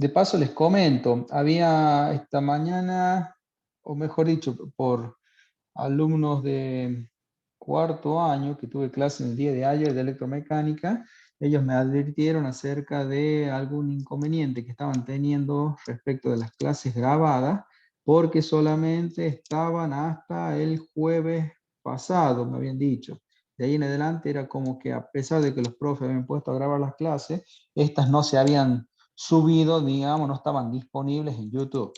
De paso les comento, había esta mañana, o mejor dicho, por alumnos de cuarto año que tuve clase en el día de ayer de electromecánica, ellos me advirtieron acerca de algún inconveniente que estaban teniendo respecto de las clases grabadas, porque solamente estaban hasta el jueves pasado, me habían dicho. De ahí en adelante era como que a pesar de que los profes habían puesto a grabar las clases, estas no se habían subido, digamos, no estaban disponibles en YouTube.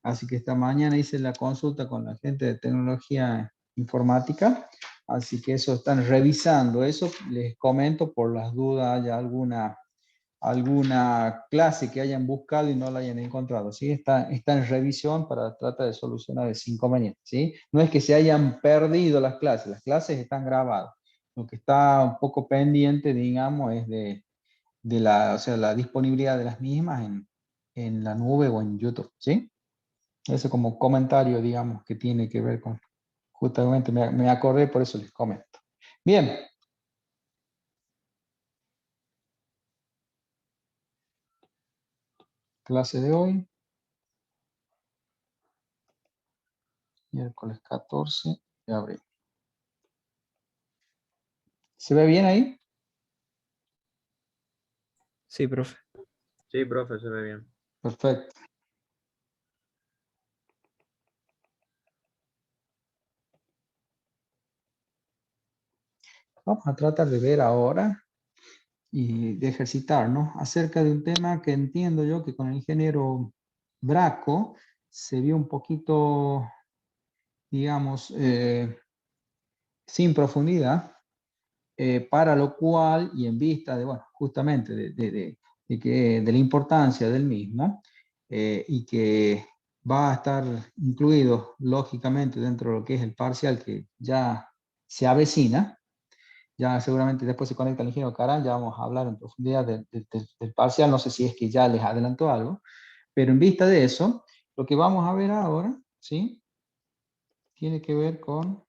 Así que esta mañana hice la consulta con la gente de tecnología informática, así que eso están revisando. Eso les comento por las dudas, haya alguna clase que hayan buscado y no la hayan encontrado, ¿sí? Está en revisión para tratar de solucionar ese inconveniente, ¿sí? No es que se hayan perdido las clases están grabadas. Lo que está un poco pendiente, digamos, es de la, o sea, la disponibilidad de las mismas en la nube o en YouTube, ¿sí? Eso como comentario, digamos, que tiene que ver con, justamente me acordé, por eso les comento. Bien. Clase de hoy, miércoles 14 de abril. ¿Se ve bien ahí? Sí, profe. Sí, profe, se ve bien. Perfecto. Vamos a tratar de ver ahora y de ejercitarnos acerca de un tema que entiendo yo que con el ingeniero Braco se vio un poquito, digamos, sin profundidad, para lo cual, y en vista de, bueno, justamente de la importancia del mismo, y que va a estar incluido, lógicamente, dentro de lo que es el parcial que ya se avecina. Ya seguramente después se conecta el ingeniero Caral, ya vamos a hablar en profundidad del parcial, no sé si es que ya les adelantó algo, pero en vista de eso, lo que vamos a ver ahora, ¿sí? Tiene que ver con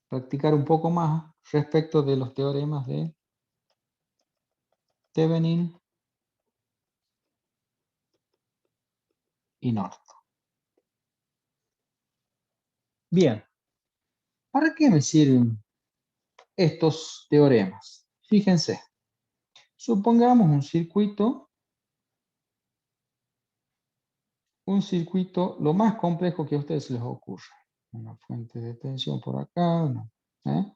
practicar un poco más respecto de los teoremas de Thevenin y Norton. Bien, ¿para qué me sirven estos teoremas? Fíjense, supongamos un circuito lo más complejo que a ustedes se les ocurra. Una fuente de tensión por acá, ¿eh?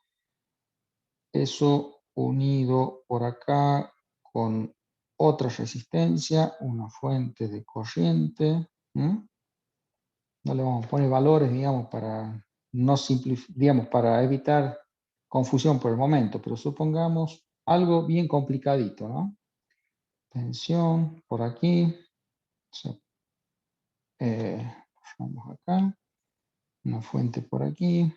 Eso unido por acá con otra resistencia, una fuente de corriente. No le vamos a poner valores, digamos, para no digamos, para evitar confusión por el momento, pero supongamos algo bien complicadito, ¿no? Tensión por aquí, vamos acá, una fuente por aquí,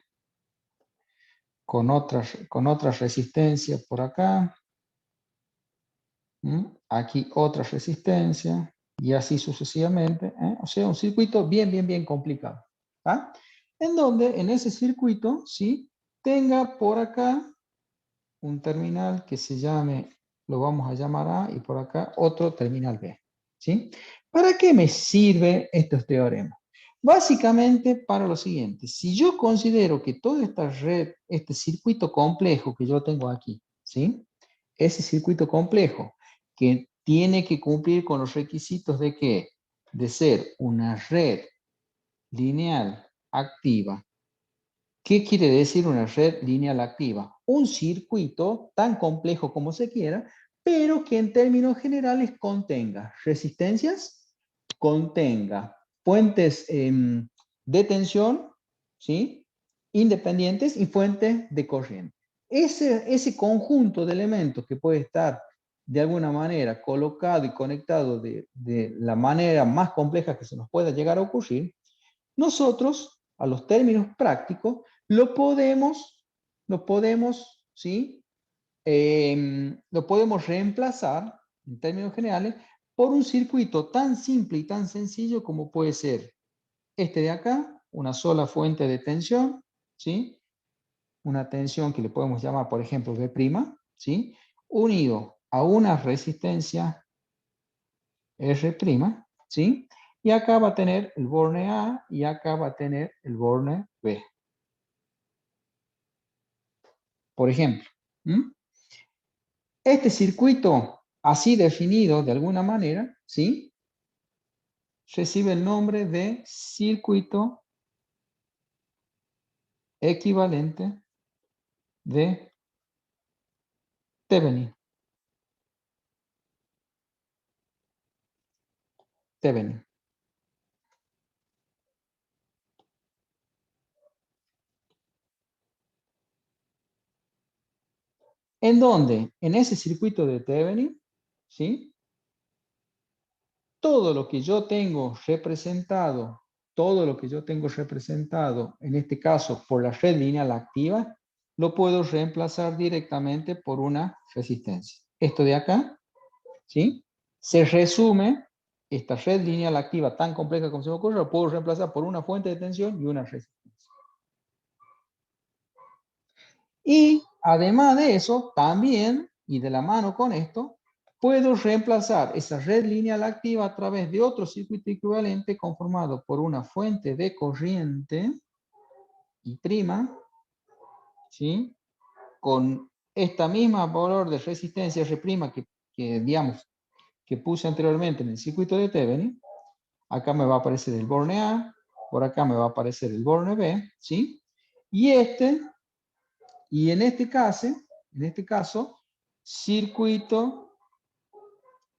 con otra resistencia por acá, aquí otra resistencia, y así sucesivamente, o sea, un circuito bien complicado, ¿ah? En donde en ese circuito, ¿sí? Tenga por acá un terminal que se llame, lo vamos a llamar A, y por acá otro terminal B, ¿sí? ¿Para qué me sirve estos teoremas? Básicamente para lo siguiente: si yo considero que toda esta red, este circuito complejo que yo tengo aquí, ¿sí? Ese circuito complejo que tiene que cumplir con los requisitos de ¿qué? De ser una red lineal activa. ¿Qué quiere decir una red lineal activa? Un circuito tan complejo como se quiera, pero que en términos generales contenga resistencias, contenga fuentes de tensión, ¿sí? Independientes, y fuentes de corriente. Ese conjunto de elementos que puede estar de alguna manera colocado y conectado de la manera más compleja que se nos pueda llegar a ocurrir, nosotros, a los términos prácticos, ¿sí? Lo podemos reemplazar, en términos generales, por un circuito tan simple y tan sencillo como puede ser este de acá, una sola fuente de tensión, ¿sí? Una tensión que le podemos llamar, por ejemplo, V', ¿sí? Unido a una resistencia R', ¿sí? Y acá va a tener el borne A y acá va a tener el borne B. Por ejemplo, ¿m? Este circuito así definido de alguna manera, ¿sí? Recibe el nombre de circuito equivalente de Thevenin. Thevenin. ¿En dónde? En ese circuito de Thevenin, ¿sí? Todo lo que yo tengo representado, en este caso por la red lineal activa, lo puedo reemplazar directamente por una resistencia. Esto de acá, ¿sí? Se resume, esta red lineal activa tan compleja como se me ocurre, lo puedo reemplazar por una fuente de tensión y una resistencia. Y además de eso, también, y de la mano con esto, puedo reemplazar esa red lineal activa a través de otro circuito equivalente conformado por una fuente de corriente y prima, ¿sí? Con esta misma valor de resistencia R' digamos, que puse anteriormente en el circuito de Thevenin. Acá me va a aparecer el borne A, por acá me va a aparecer el borne B, ¿sí? Y en este caso, circuito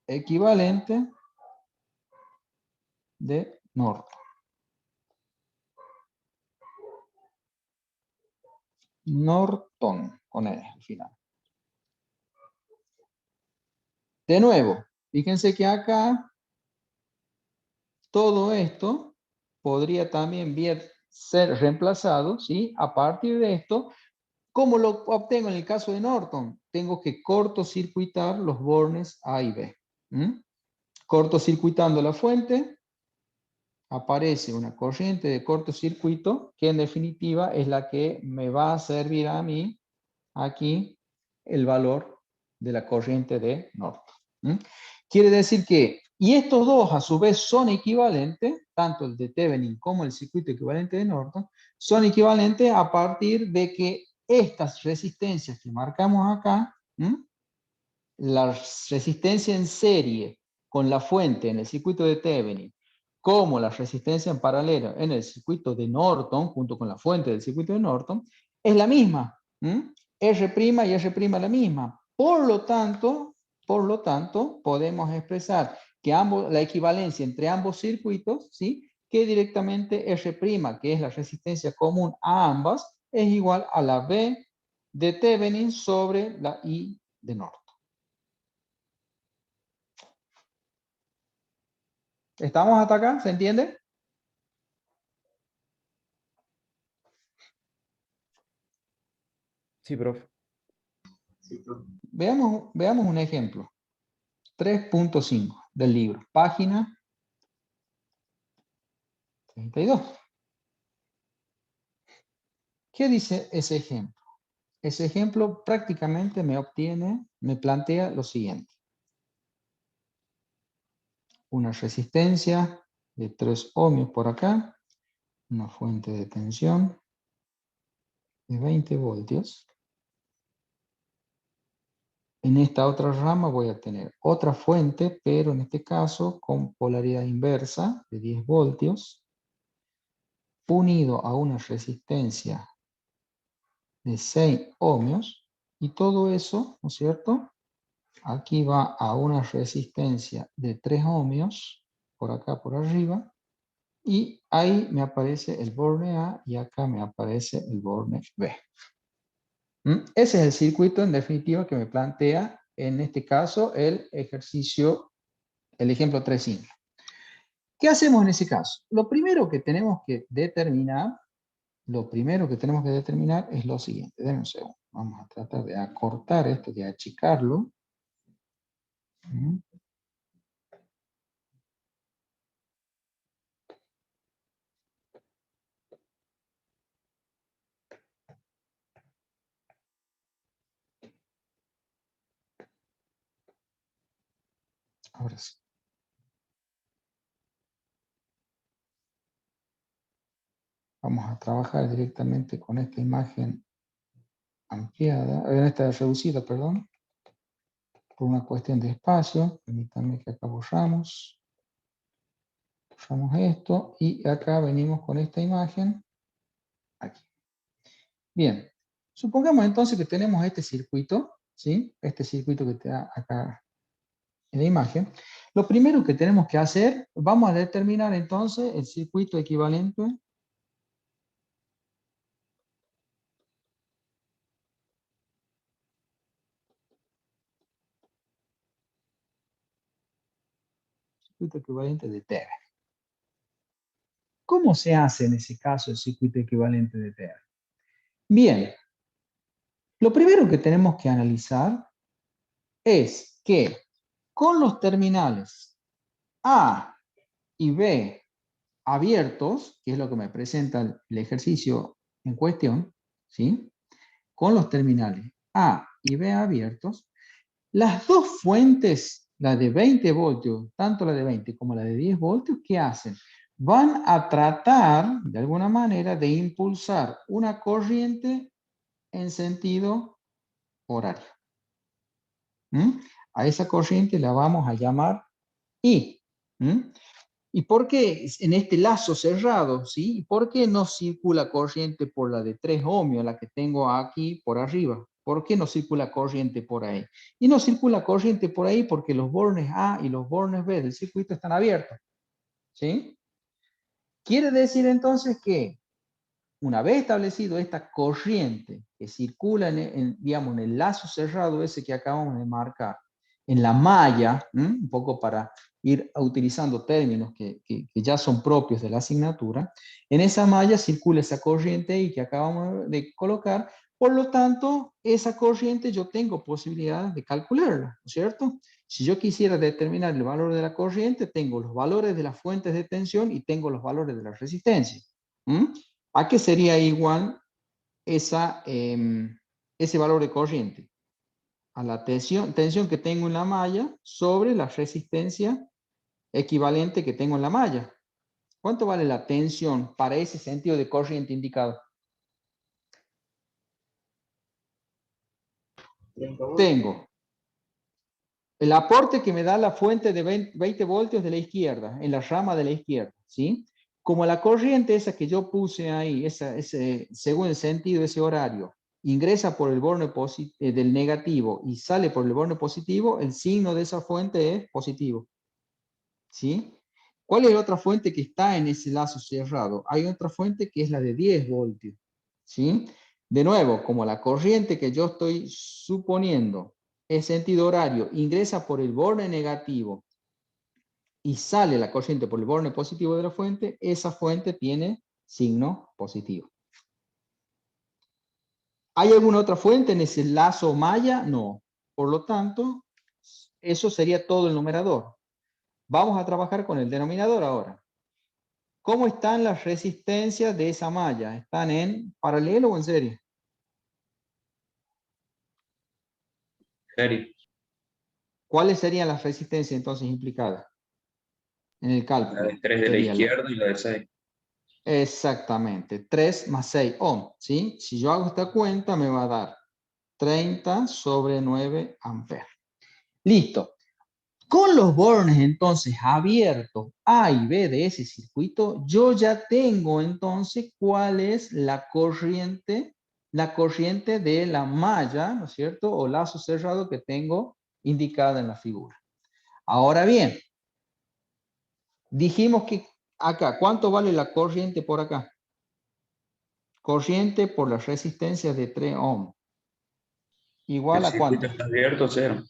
equivalente de Norton. Norton, con E al final. De nuevo, fíjense que acá todo esto podría también bien ser reemplazado, ¿sí? A partir de esto, ¿cómo lo obtengo en el caso de Norton? Tengo que cortocircuitar los bornes A y B. Cortocircuitando la fuente, aparece una corriente de cortocircuito que en definitiva es la que me va a servir a mí aquí el valor de la corriente de Norton. Quiere decir que, y estos dos a su vez son equivalentes, tanto el de Thevenin como el circuito equivalente de Norton, son equivalentes a partir de que estas resistencias que marcamos acá, la resistencia en serie con la fuente en el circuito de Thevenin, como la resistencia en paralelo en el circuito de Norton, junto con la fuente del circuito de Norton, es la misma. R' y R' la misma. Por lo tanto, podemos expresar que la equivalencia entre ambos circuitos, ¿sí? Que directamente R', que es la resistencia común a ambas, es igual a la B de Thevenin sobre la I de Norton. ¿Estamos hasta acá? ¿Se entiende? Sí, profe. Veamos un ejemplo. 3.5 del libro, página 32. ¿Qué dice ese ejemplo? Ese ejemplo prácticamente me plantea lo siguiente. Una resistencia de 3 ohmios por acá, una fuente de tensión de 20 voltios. En esta otra rama voy a tener otra fuente, pero en este caso con polaridad inversa de 10 voltios, unido a una resistencia de 6 ohmios, y todo eso, ¿no es cierto? Aquí va a una resistencia de 3 ohmios, por acá por arriba, y ahí me aparece el borne A y acá me aparece el borne B. Ese es el circuito en definitiva que me plantea en este caso el ejercicio, el ejemplo 3.5. ¿Qué hacemos en ese caso? Lo primero que tenemos que determinar es lo siguiente. Denme un segundo. Vamos a tratar de acortar esto, de achicarlo. Ahora sí. Vamos a trabajar directamente con esta imagen ampliada, esta reducida, perdón, por una cuestión de espacio. Permítanme que acá borramos esto, y acá venimos con esta imagen, aquí. Bien, supongamos entonces que tenemos este circuito, ¿sí? Este circuito que está acá en la imagen. Lo primero que tenemos que hacer, vamos a determinar entonces el circuito equivalente de T. ¿Cómo se hace en ese caso el circuito equivalente de T? Bien, lo primero que tenemos que analizar es que con los terminales A y B abiertos, que es lo que me presenta el ejercicio en cuestión, ¿sí? Con los terminales A y B abiertos, las dos fuentes, la de 20 voltios, tanto la de 20 como la de 10 voltios, ¿qué hacen? Van a tratar, de alguna manera, de impulsar una corriente en sentido horario. A esa corriente la vamos a llamar I. ¿Y por qué en este lazo cerrado, sí? ¿Y por qué no circula corriente por la de 3 ohmios, la que tengo aquí por arriba? ¿Por qué no circula corriente por ahí? Y no circula corriente por ahí porque los bornes A y los bornes B del circuito están abiertos, ¿sí? Quiere decir entonces que una vez establecido esta corriente que circula digamos, en el lazo cerrado ese que acabamos de marcar, en la malla, un poco para ir utilizando términos que ya son propios de la asignatura, en esa malla circula esa corriente y que acabamos de colocar, por lo tanto, esa corriente yo tengo posibilidad de calcularla, ¿no es cierto? Si yo quisiera determinar el valor de la corriente, tengo los valores de las fuentes de tensión y tengo los valores de la resistencia. ¿A qué sería igual ese valor de corriente? A la tensión que tengo en la malla sobre la resistencia equivalente que tengo en la malla. ¿Cuánto vale la tensión para ese sentido de corriente indicado? Tengo el aporte que me da la fuente de 20 voltios de la izquierda, en la rama de la izquierda, ¿sí? Como la corriente esa que yo puse ahí, según el sentido, ese horario, ingresa por el borne del negativo y sale por el borne positivo, el signo de esa fuente es positivo, ¿sí? ¿Cuál es la otra fuente que está en ese lazo cerrado? Hay otra fuente que es la de 10 voltios, ¿sí? De nuevo, como la corriente que yo estoy suponiendo es sentido horario, ingresa por el borne negativo y sale la corriente por el borne positivo de la fuente, esa fuente tiene signo positivo. ¿Hay alguna otra fuente en ese lazo malla? No. Por lo tanto, eso sería todo el numerador. Vamos a trabajar con el denominador ahora. ¿Cómo están las resistencias de esa malla? ¿Están en paralelo o en serie? Serie. ¿Cuáles serían las resistencias entonces implicadas en el La de cálculo? 3 de la Sería izquierda y la de 6. exactamente 3 más 6 ohm, ¿sí? Si yo hago esta cuenta me va a dar 30 sobre 9 amperes. Listo. Con los bornes entonces abiertos A y B de ese circuito, yo ya tengo entonces cuál es la corriente de la malla, ¿no es cierto? O lazo cerrado que tengo indicada en la figura. Ahora bien, dijimos que acá, ¿cuánto vale la corriente por acá? Corriente por la resistencia de 3 ohm. El ¿Igual a circuito cuánto? está abierto, 0.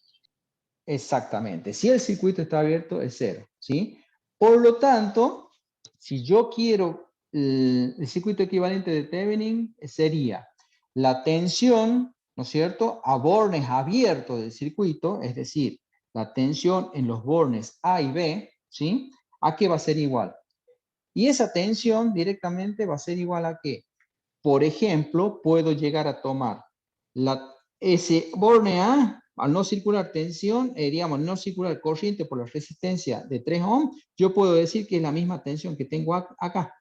Exactamente. Si el circuito está abierto, es 0, ¿sí? Por lo tanto, si yo quiero el circuito equivalente de Thevenin, sería la tensión, ¿no es cierto?, a bornes abiertos del circuito, es decir, la tensión en los bornes A y B, ¿sí? ¿A qué va a ser igual? Y esa tensión directamente va a ser igual a qué? Por ejemplo, puedo llegar a tomar ese borne A, al no circular tensión, digamos, no circular corriente por la resistencia de 3 ohm, yo puedo decir que es la misma tensión que tengo acá,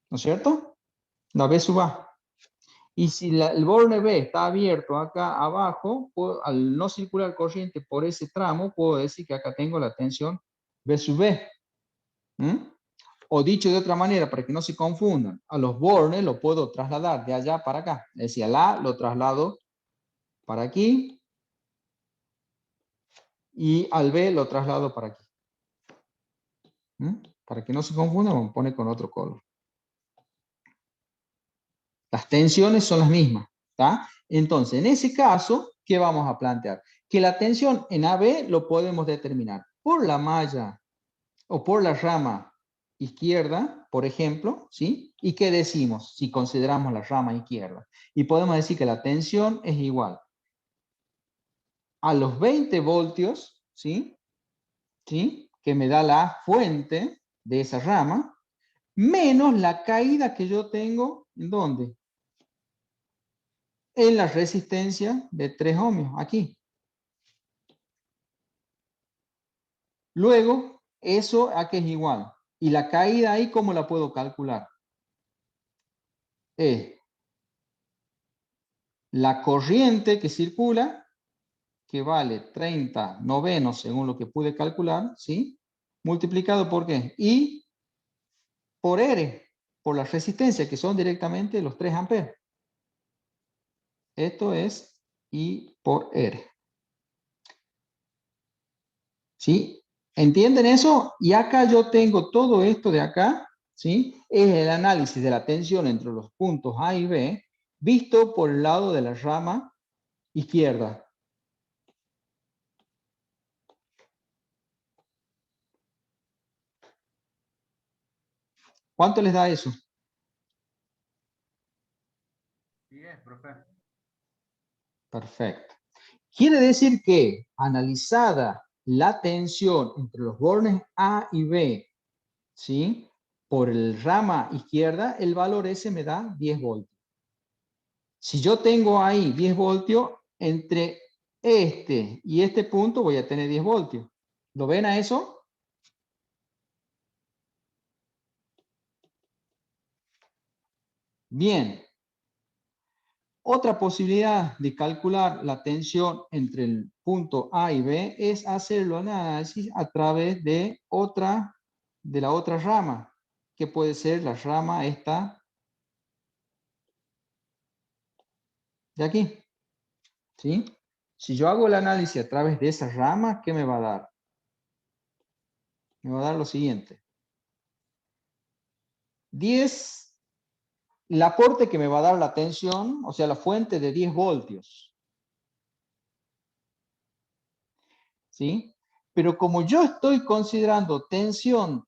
¿no es cierto? La B sub A. Y si el borne B está abierto acá abajo, al no circular corriente por ese tramo, puedo decir que acá tengo la tensión B sub B. ¿Mm? O dicho de otra manera, para que no se confundan, a los bornes lo puedo trasladar de allá para acá. Es decir, al A lo traslado para aquí y al B lo traslado para aquí. ¿Mm? Para que no se confundan, me pone con otro color. Las tensiones son las mismas. ¿Tá? Entonces, en ese caso, ¿qué vamos a plantear? Que la tensión en AB lo podemos determinar por la malla o por la rama izquierda, por ejemplo, ¿sí? ¿Y qué decimos si consideramos la rama izquierda? Y podemos decir que la tensión es igual a los 20 voltios, ¿sí? ¿Sí? Que me da la fuente de esa rama, menos la caída que yo tengo, ¿en dónde? En la resistencia de 3 ohmios, aquí. Luego, eso a qué es igual. Y la caída ahí, ¿cómo la puedo calcular? Es la corriente que circula, que vale 30 novenos según lo que pude calcular, ¿sí? Multiplicado por qué? Y por R, por la resistencia, que son directamente los 3 amperes. Esto es I por R. ¿Sí? ¿Entienden eso? Y acá yo tengo todo esto de acá, ¿sí? Es el análisis de la tensión entre los puntos A y B, visto por el lado de la rama izquierda. ¿Cuánto les da eso? 10, profe. Perfecto. Quiere decir que, analizada la tensión entre los bornes A y B, ¿sí? Por el rama izquierda, el valor ese me da 10 voltios. Si yo tengo ahí 10 voltios, entre este y este punto voy a tener 10 voltios. ¿Lo ven a eso? Bien. Otra posibilidad de calcular la tensión entre el punto A y B es hacerlo análisis a través de la otra rama, que puede ser la rama esta de aquí. ¿Sí? Si yo hago el análisis a través de esa rama, ¿qué me va a dar? Me va a dar lo siguiente. 10, el aporte que me va a dar la tensión, o sea, la fuente de 10 voltios. ¿Sí? Pero como yo estoy considerando tensión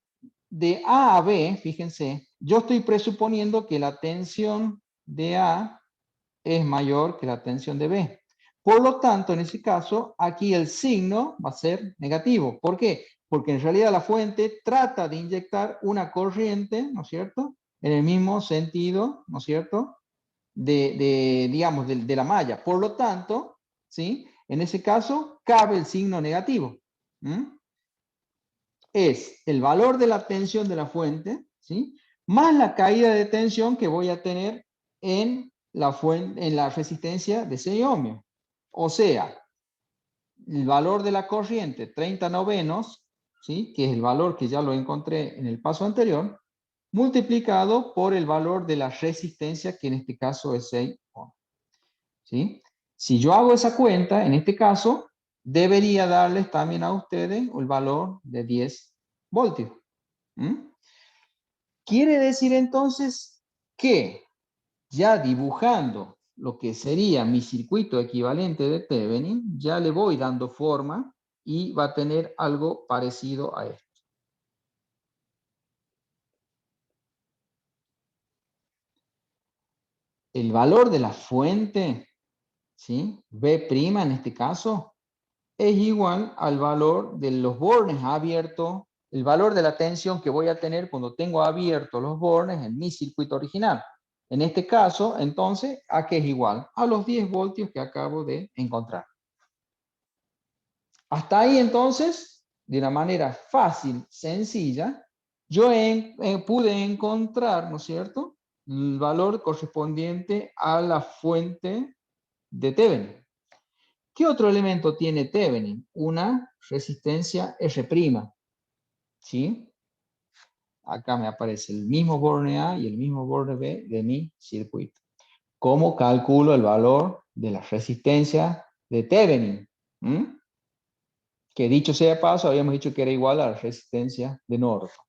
de A a B, fíjense, yo estoy presuponiendo que la tensión de A es mayor que la tensión de B. Por lo tanto, en ese caso, aquí el signo va a ser negativo. ¿Por qué? Porque en realidad la fuente trata de inyectar una corriente, ¿no es cierto? En el mismo sentido, ¿no es cierto? Digamos, de la malla. Por lo tanto, ¿sí? En ese caso, cabe el signo negativo. ¿Mm? Es el valor de la tensión de la fuente, ¿sí? Más la caída de tensión que voy a tener en la resistencia de 6 ohmios. O sea, el valor de la corriente, 30 novenos, ¿sí? Que es el valor que ya lo encontré en el paso anterior, multiplicado por el valor de la resistencia, que en este caso es 6 ohmios. ¿Sí? Si yo hago esa cuenta, en este caso, debería darles también a ustedes el valor de 10 voltios. ¿Mm? Quiere decir entonces que ya dibujando lo que sería mi circuito equivalente de Thevenin, ya le voy dando forma y va a tener algo parecido a esto. El valor de la fuente, ¿sí? B' en este caso, es igual al valor de los bornes abiertos, el valor de la tensión que voy a tener cuando tengo abiertos los bornes en mi circuito original. En este caso, entonces, ¿a qué es igual? A los 10 voltios que acabo de encontrar. Hasta ahí, entonces, de una manera fácil, sencilla, yo pude encontrar, ¿no es cierto?, el valor correspondiente a la fuente de Thevenin. ¿Qué otro elemento tiene Thevenin? Una resistencia R', ¿sí? Acá me aparece el mismo borne A y el mismo borne B de mi circuito. ¿Cómo calculo el valor de la resistencia de Thevenin? Que dicho sea de paso, habíamos dicho que era igual a la resistencia de Norton.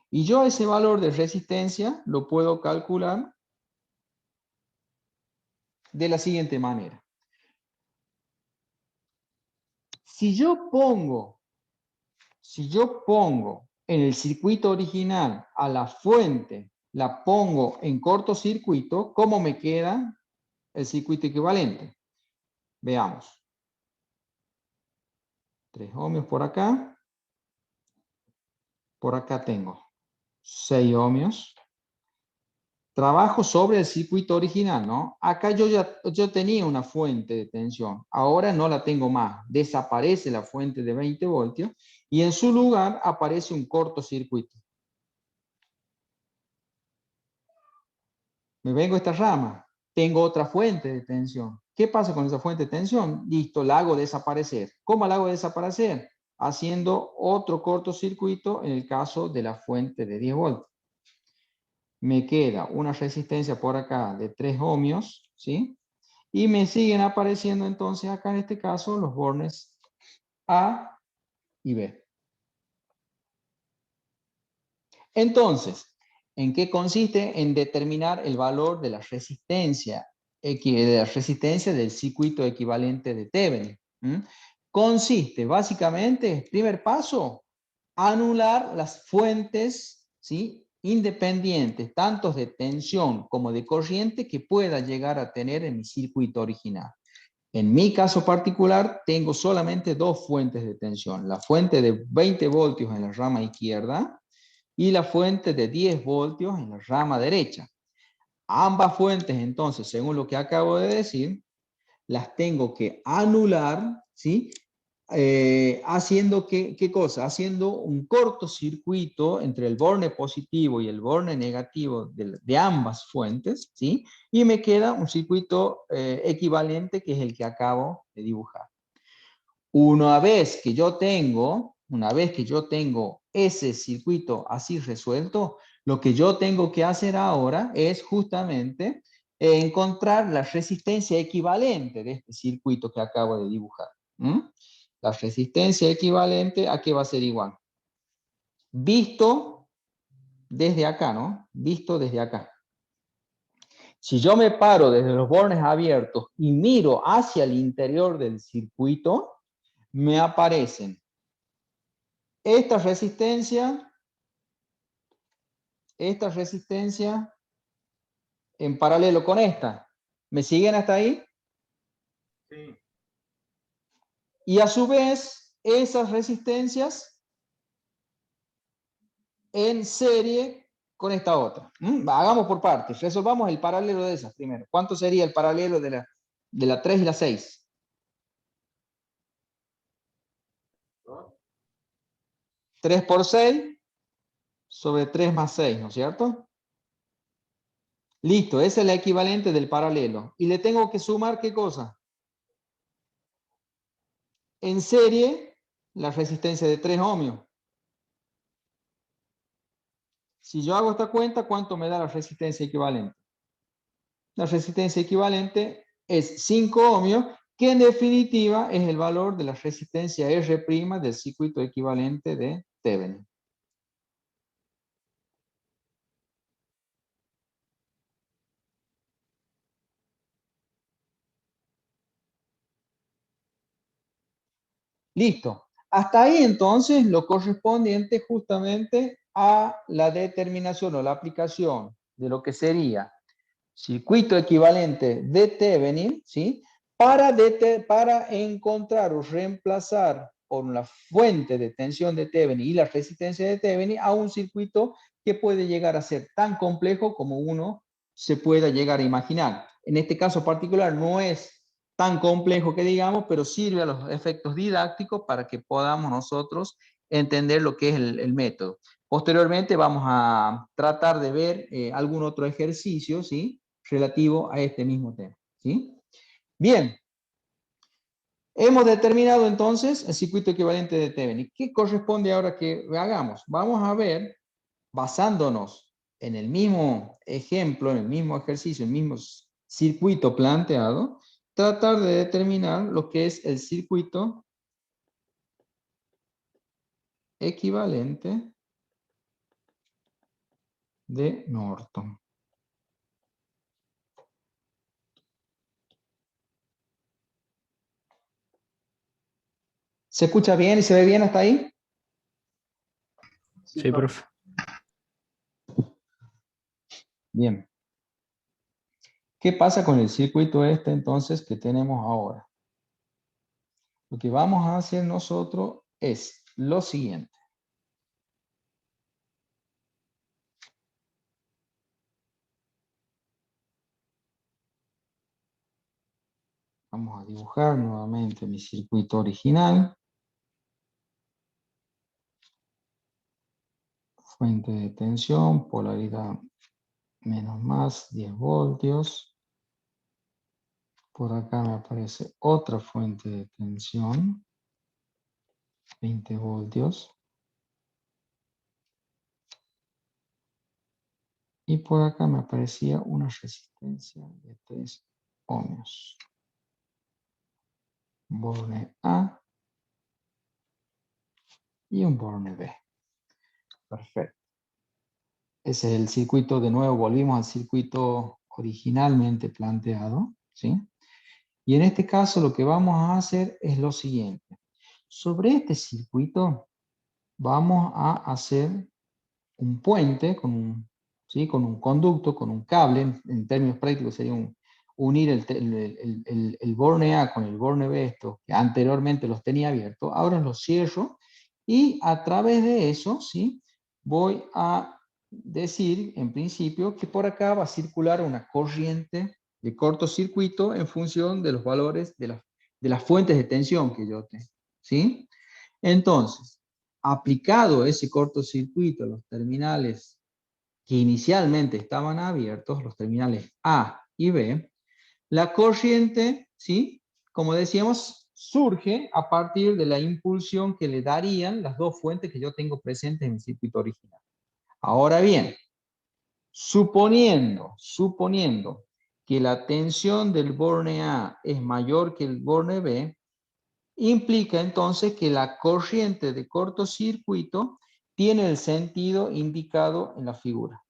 Y yo ese valor de resistencia lo puedo calcular de la siguiente manera. Si yo pongo en el circuito original a la fuente, la pongo en cortocircuito, ¿cómo me queda el circuito equivalente? Veamos. 3 ohmios por acá. Por acá tengo 6 ohmios. Trabajo sobre el circuito original, ¿no? Acá yo tenía una fuente de tensión. Ahora no la tengo más. Desaparece la fuente de 20 voltios y en su lugar aparece un cortocircuito. Me vengo a esta rama. Tengo otra fuente de tensión. ¿Qué pasa con esa fuente de tensión? Listo, la hago desaparecer. ¿Cómo la hago desaparecer? Haciendo otro cortocircuito en el caso de la fuente de 10 voltios. Me queda una resistencia por acá de 3 ohmios, ¿sí? Y me siguen apareciendo entonces acá en este caso los bornes A y B. Entonces, ¿en qué consiste? En determinar el valor de la resistencia del circuito equivalente de Thevenin. Consiste básicamente, primer paso, anular las fuentes, ¿sí?, independientes, tanto de tensión como de corriente, que pueda llegar a tener en mi circuito original. En mi caso particular, tengo solamente dos fuentes de tensión. La fuente de 20 voltios en la rama izquierda y la fuente de 10 voltios en la rama derecha. Ambas fuentes, entonces, según lo que acabo de decir, las tengo que anular, ¿sí? Haciendo ¿qué cosa? Haciendo un cortocircuito entre el borne positivo y el borne negativo de ambas fuentes, ¿sí? Y me queda un circuito equivalente, que es el que acabo de dibujar. Una vez que yo tengo ese circuito así resuelto, lo que yo tengo que hacer ahora es justamente encontrar la resistencia equivalente de este circuito que acabo de dibujar. La resistencia equivalente, ¿a qué va a ser igual? Visto desde acá, ¿no? Visto desde acá. Si yo me paro desde los bornes abiertos y miro hacia el interior del circuito, me aparecen esta resistencia en paralelo con esta. ¿Me siguen hasta ahí? Sí. Y a su vez, esas resistencias en serie con esta otra. Hagamos por partes. Resolvamos el paralelo de esas primero. ¿Cuánto sería el paralelo de la 3 y la 6? 3 por 6 sobre 3 más 6, ¿no es cierto? Listo, esa es la equivalente del paralelo. Y le tengo que sumar, ¿qué cosa? En serie, la resistencia de 3 ohmios. Si yo hago esta cuenta, ¿cuánto me da la resistencia equivalente? La resistencia equivalente es 5 ohmios, que en definitiva es el valor de la resistencia R' del circuito equivalente de Thevenin. Listo. Hasta ahí entonces lo correspondiente justamente a la determinación o la aplicación de lo que sería circuito equivalente de Thevenin, ¿sí? Para encontrar o reemplazar por la fuente de tensión de Thevenin y la resistencia de Thevenin a un circuito que puede llegar a ser tan complejo como uno se pueda llegar a imaginar. En este caso particular no es tan complejo que digamos, pero sirve a los efectos didácticos para que podamos nosotros entender lo que es el método. Posteriormente vamos a tratar de ver algún otro ejercicio, ¿sí? Relativo a este mismo tema, ¿sí? Bien. Hemos determinado entonces el circuito equivalente de Thevenin. ¿Qué corresponde ahora que hagamos? Vamos a ver, basándonos en el mismo ejemplo, en el mismo ejercicio, en el mismo circuito planteado, tratar de determinar lo que es el circuito equivalente de Norton. ¿Se escucha bien y se ve bien hasta ahí? Sí, profe. Bien. ¿Qué pasa con el circuito este entonces que tenemos ahora? Lo que vamos a hacer nosotros es lo siguiente. Vamos a dibujar nuevamente mi circuito original. Fuente de tensión, polaridad menos más, 10 voltios. Por acá me aparece otra fuente de tensión, 20 voltios. Y por acá me aparecía una resistencia de 3 ohmios. Borne A y un borne B. Perfecto. Ese es el circuito, de nuevo volvimos al circuito originalmente planteado, ¿sí? Y en este caso lo que vamos a hacer es lo siguiente. Sobre este circuito vamos a hacer un puente con un, ¿sí? Con un conducto, con un cable, en términos prácticos sería unir el borne A con el borne B, esto que anteriormente los tenía abiertos, ahora los cierro y a través de eso, ¿sí? Voy a decir en principio que por acá va a circular una corriente de cortocircuito en función de los valores de las fuentes de tensión que yo tengo, ¿sí? Entonces, aplicado ese cortocircuito a los terminales que inicialmente estaban abiertos, los terminales A y B, la corriente, ¿sí? Como decíamos, surge a partir de la impulsión que le darían las dos fuentes que yo tengo presentes en el circuito original. Ahora bien, suponiendo que la tensión del borne A es mayor que el borne B, implica entonces que la corriente de cortocircuito tiene el sentido indicado en la figura.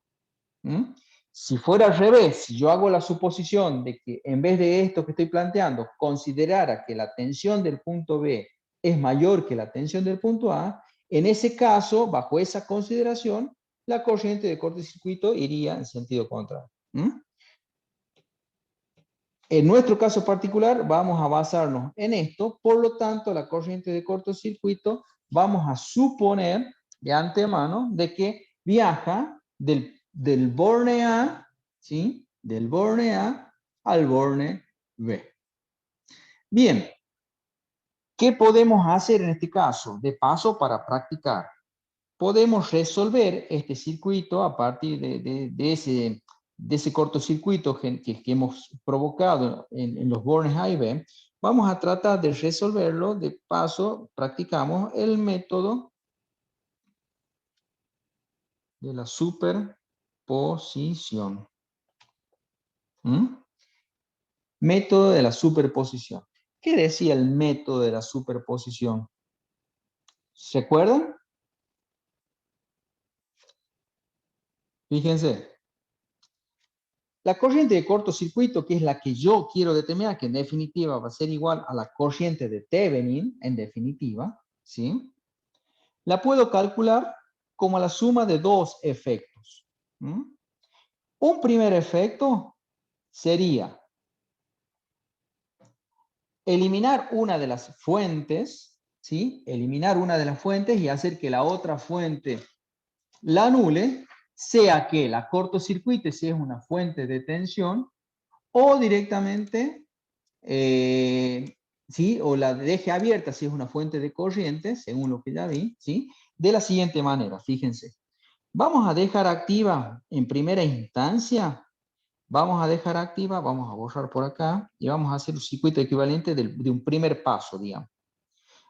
Si fuera al revés, si yo hago la suposición de que en vez de esto que estoy planteando, considerara que la tensión del punto B es mayor que la tensión del punto A, en ese caso, bajo esa consideración, la corriente de cortocircuito iría en sentido contrario. En nuestro caso particular vamos a basarnos en esto, por lo tanto la corriente de cortocircuito vamos a suponer de antemano de que viaja del borne A, ¿sí? Del borne A al borne B. Bien, ¿qué podemos hacer en este caso? De paso para practicar. Podemos resolver este circuito a partir de ese cortocircuito que hemos provocado en los bornes A y B. Vamos a tratar de resolverlo, de paso practicamos el método de la superposición. Método de la superposición. ¿Qué decía el método de la superposición? ¿Se acuerdan? Fíjense. La corriente de cortocircuito, que es la que yo quiero determinar, que en definitiva va a ser igual a la corriente de Thevenin, en definitiva, ¿sí? La puedo calcular como la suma de dos efectos. Un primer efecto sería eliminar una de las fuentes, ¿sí? Eliminar una de las fuentes y hacer que la otra fuente la anule, sea que la cortocircuite si es una fuente de tensión, o directamente ¿sí? O la deje abierta si es una fuente de corriente, según lo que ya vi, ¿sí? De la siguiente manera, fíjense. Vamos a dejar activa en primera instancia, vamos a dejar activa, vamos a borrar por acá, y vamos a hacer un circuito equivalente de un primer paso, digamos.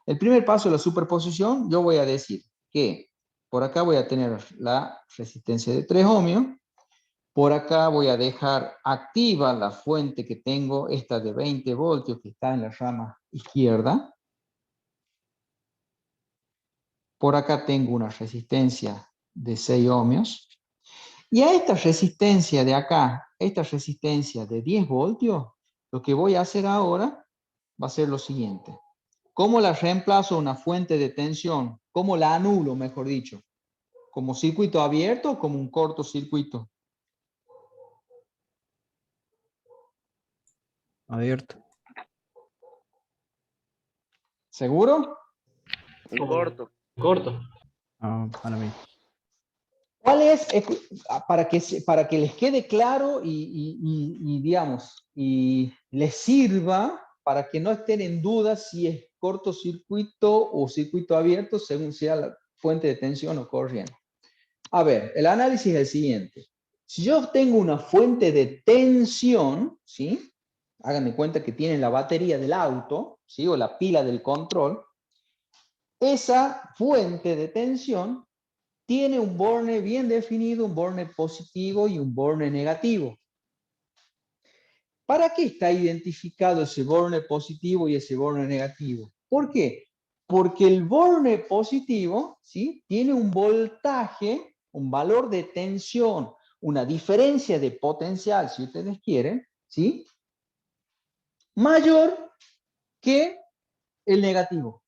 El primer paso de la superposición, yo voy a decir que por acá voy a tener la resistencia de 3 ohmios, por acá voy a dejar activa la fuente que tengo, esta de 20 voltios que está en la rama izquierda. Por acá tengo una resistencia de 6 ohmios. Y a esta resistencia de acá, esta resistencia de 10 voltios, lo que voy a hacer ahora va a ser lo siguiente. ¿Cómo la reemplazo a una fuente de tensión? ¿Cómo la anulo, mejor dicho? ¿Como circuito abierto o como un cortocircuito? Abierto. ¿Seguro? Un corto. Corto. Ah, para mí. ¿Cuál es, para que les quede claro y, digamos, y les sirva para que no estén en duda si es cortocircuito o circuito abierto según sea la fuente de tensión o corriente? A ver, el análisis es el siguiente. Si yo tengo una fuente de tensión, ¿sí? Háganme cuenta que tienen la batería del auto, ¿sí? O la pila del control. Esa fuente de tensión tiene un borne bien definido, un borne positivo y un borne negativo. ¿Para qué está identificado ese borne positivo y ese borne negativo? ¿Por qué? Porque el borne positivo, ¿sí? Tiene un voltaje, un valor de tensión, una diferencia de potencial, si ustedes quieren, ¿sí? Mayor que el negativo.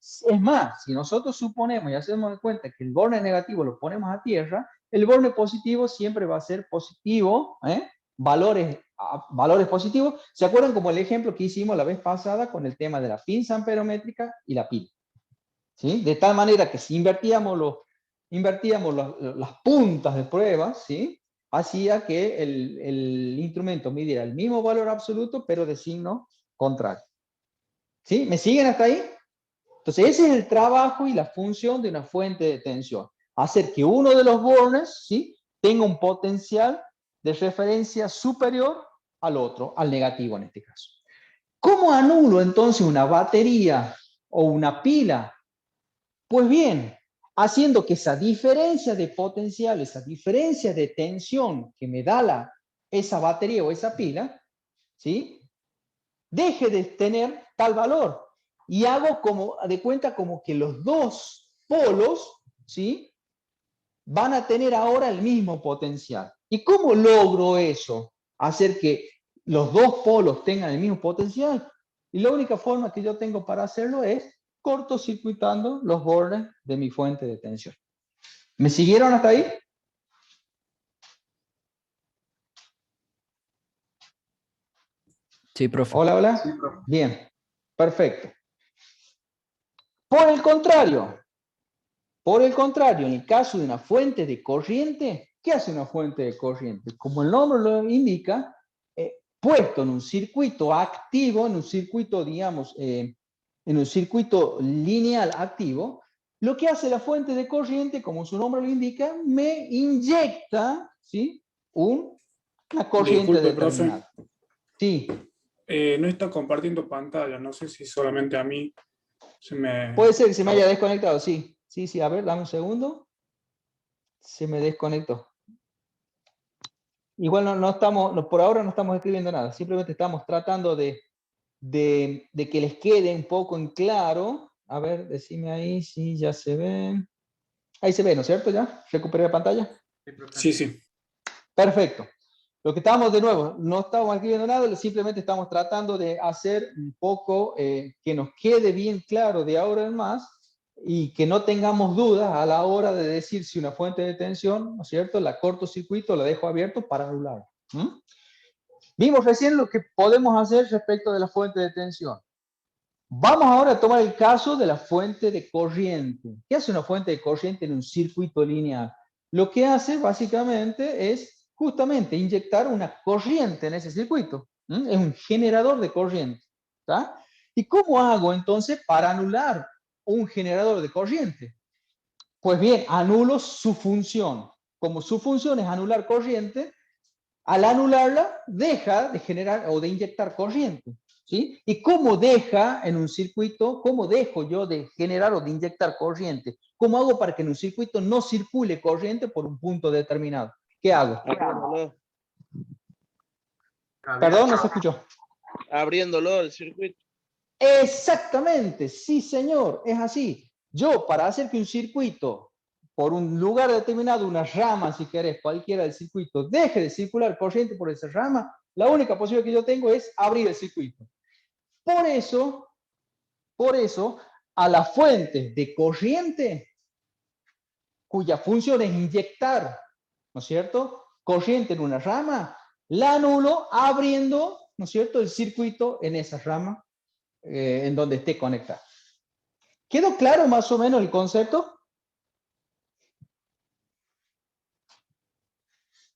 Es más, si nosotros suponemos y hacemos de cuenta que el borne negativo lo ponemos a tierra, el borne positivo siempre va a ser positivo, valores positivos. ¿Se acuerdan como el ejemplo que hicimos la vez pasada con el tema de la pinza amperométrica y la pila? ¿Sí? De tal manera que si invertíamos las puntas de prueba, ¿sí? Hacía que el instrumento midiera el mismo valor absoluto, pero de signo contrario. ¿Sí? ¿Me siguen hasta ahí? Entonces, ese es el trabajo y la función de una fuente de tensión. Hacer que uno de los bornes, ¿sí? Tenga un potencial de referencia superior al otro, al negativo en este caso. ¿Cómo anulo entonces una batería o una pila? Pues bien, haciendo que esa diferencia de potencial, esa diferencia de tensión que me da esa batería o esa pila, ¿sí? Deje de tener tal valor. Y hago como, de cuenta como que los dos polos, ¿sí? Van a tener ahora el mismo potencial. ¿Y cómo logro eso? Hacer que los dos polos tengan el mismo potencial. Y la única forma que yo tengo para hacerlo es cortocircuitando los bordes de mi fuente de tensión. ¿Me siguieron hasta ahí? Sí, profe. Hola, hola. Sí, profe. Bien, perfecto. Por el contrario, en el caso de una fuente de corriente, ¿qué hace una fuente de corriente? Como el nombre lo indica, puesto en un circuito activo, en un circuito, digamos, en un circuito lineal activo, lo que hace la fuente de corriente, como su nombre lo indica, me inyecta, ¿sí? Una corriente Disculpe, profe. determinada. Sí, No está compartiendo pantalla. No sé si solamente a mí se me... puede ser que se me haya desconectado, sí. Sí, sí, a ver, dame un segundo. Se me desconectó. Igual no estamos, por ahora no estamos escribiendo nada, simplemente estamos tratando de que les quede un poco en claro. A ver, decime ahí si ya se ve. Ahí se ve, ¿no es cierto? ¿Ya? ¿Recuperé la pantalla? Sí, profe. Sí, sí. Perfecto. Lo que estamos de nuevo, no estamos escribiendo nada, simplemente estamos tratando de hacer un poco que nos quede bien claro de ahora en más y que no tengamos dudas a la hora de decir si una fuente de tensión, ¿no es cierto? La cortocircuito, la dejo abierto para anular. Vimos recién lo que podemos hacer respecto de la fuente de tensión. Vamos ahora a tomar el caso de la fuente de corriente. ¿Qué hace una fuente de corriente en un circuito lineal? Lo que hace básicamente es justamente inyectar una corriente en ese circuito. Es un generador de corriente. ¿Tá? ¿Y cómo hago entonces para anular un generador de corriente? Pues bien, anulo su función. Como su función es anular corriente, al anularla, deja de generar o de inyectar corriente. ¿Sí? ¿Y cómo deja en un circuito, cómo dejo yo de generar o de inyectar corriente? ¿Cómo hago para que en un circuito no circule corriente por un punto determinado? ¿Qué hago? Abriéndolo. Perdón, no se escuchó. Abriéndolo el circuito. Exactamente, sí señor, es así. Yo, para hacer que un circuito, por un lugar determinado, una rama, si querés, cualquiera del circuito, deje de circular corriente por esa rama, la única posibilidad que yo tengo es abrir el circuito. Por eso, a las fuentes de corriente, cuya función es inyectar, ¿no es cierto?, corriente en una rama, la anulo abriendo, ¿no es cierto?, el circuito en esa rama en donde esté conectado. ¿Quedó claro más o menos el concepto?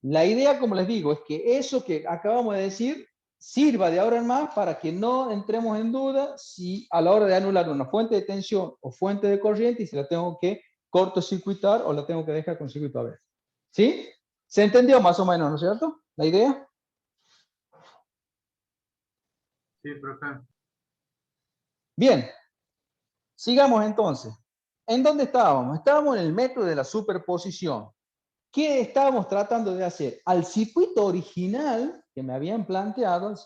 La idea, como les digo, es que eso que acabamos de decir sirva de ahora en más para que no entremos en duda si a la hora de anular una fuente de tensión o fuente de corriente y si la tengo que cortocircuitar o la tengo que dejar con circuito abierto. ¿Sí? ¿Se entendió más o menos, no es cierto? La idea. Sí, profe. Bien. Sigamos entonces. ¿En dónde estábamos? Estábamos en el método de la superposición. ¿Qué estábamos tratando de hacer? Al circuito original que me habían planteado,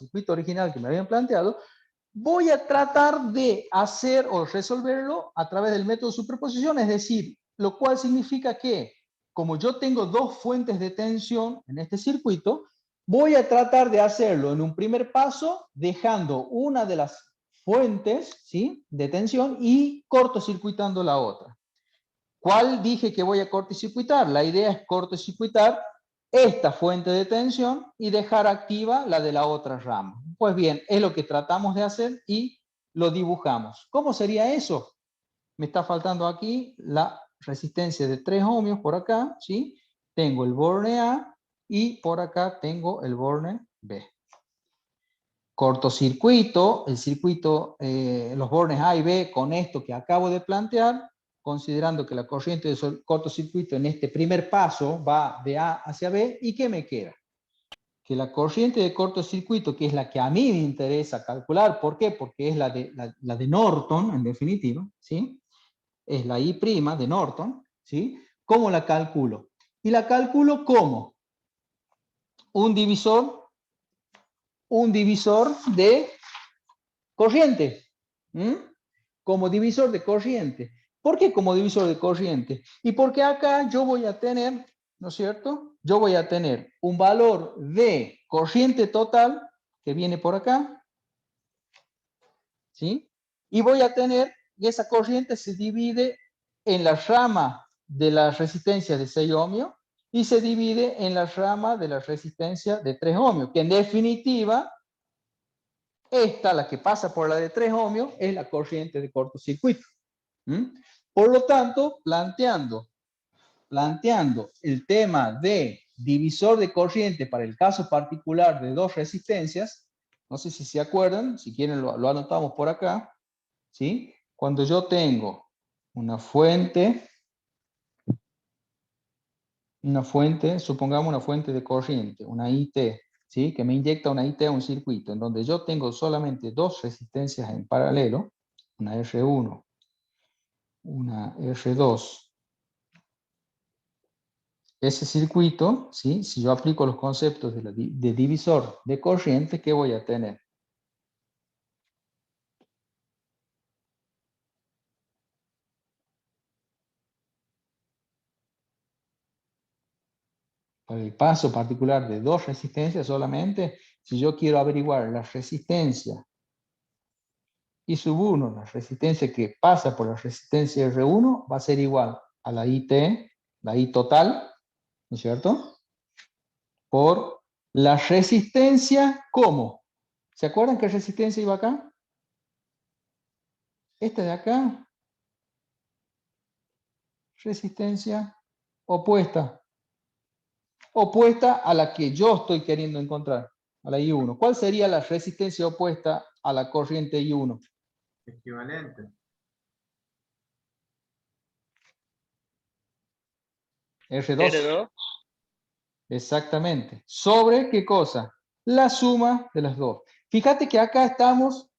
voy a tratar de hacer o resolverlo a través del método de superposición, es decir, lo cual significa que, como yo tengo dos fuentes de tensión en este circuito, voy a tratar de hacerlo en un primer paso, dejando una de las fuentes, ¿sí?, de tensión y cortocircuitando la otra. ¿Cuál dije que voy a cortocircuitar? La idea es cortocircuitar esta fuente de tensión y dejar activa la de la otra rama. Pues bien, es lo que tratamos de hacer y lo dibujamos. ¿Cómo sería eso? Me está faltando aquí la resistencia de 3 ohmios por acá, ¿sí? Tengo el borne A y por acá tengo el borne B. Cortocircuito, el circuito, los bornes A y B con esto que acabo de plantear, considerando que la corriente de cortocircuito en este primer paso va de A hacia B, ¿y qué me queda? Que la corriente de cortocircuito, que es la que a mí me interesa calcular, ¿por qué? Porque es la de Norton, en definitiva, ¿sí? Es la I' de Norton, ¿sí? ¿Cómo la calculo? Y la calculo como un divisor de corriente. Como divisor de corriente. ¿Por qué como divisor de corriente? Y porque acá yo voy a tener, ¿no es cierto? Yo voy a tener un valor de corriente total que viene por acá, ¿sí? Y voy a tener, y esa corriente se divide en la rama de la resistencia de 6 ohmios y se divide en la rama de la resistencia de 3 ohmios, que en definitiva esta, la que pasa por la de 3 ohmios, es la corriente de cortocircuito. Por lo tanto, planteando el tema de divisor de corriente para el caso particular de dos resistencias, no sé si se acuerdan, si quieren lo anotamos por acá, ¿sí? Cuando yo tengo una fuente, supongamos una fuente de corriente, una IT, ¿sí?, que me inyecta una IT a un circuito, en donde yo tengo solamente dos resistencias en paralelo, una R1, una R2. Ese circuito, ¿sí?, si yo aplico los conceptos de divisor de corriente, ¿qué voy a tener? Para el paso particular de dos resistencias solamente, si yo quiero averiguar la resistencia y sub 1, la resistencia que pasa por la resistencia R1, va a ser igual a la IT, la I total, ¿no es cierto?, por la resistencia, ¿cómo? ¿Se acuerdan qué resistencia iba acá? Esta de acá, resistencia opuesta a la que yo estoy queriendo encontrar, a la I1. ¿Cuál sería la resistencia opuesta a la corriente I1? Equivalente. R2. R2. Exactamente. ¿Sobre qué cosa? La suma de las dos. Fíjate que acá estamos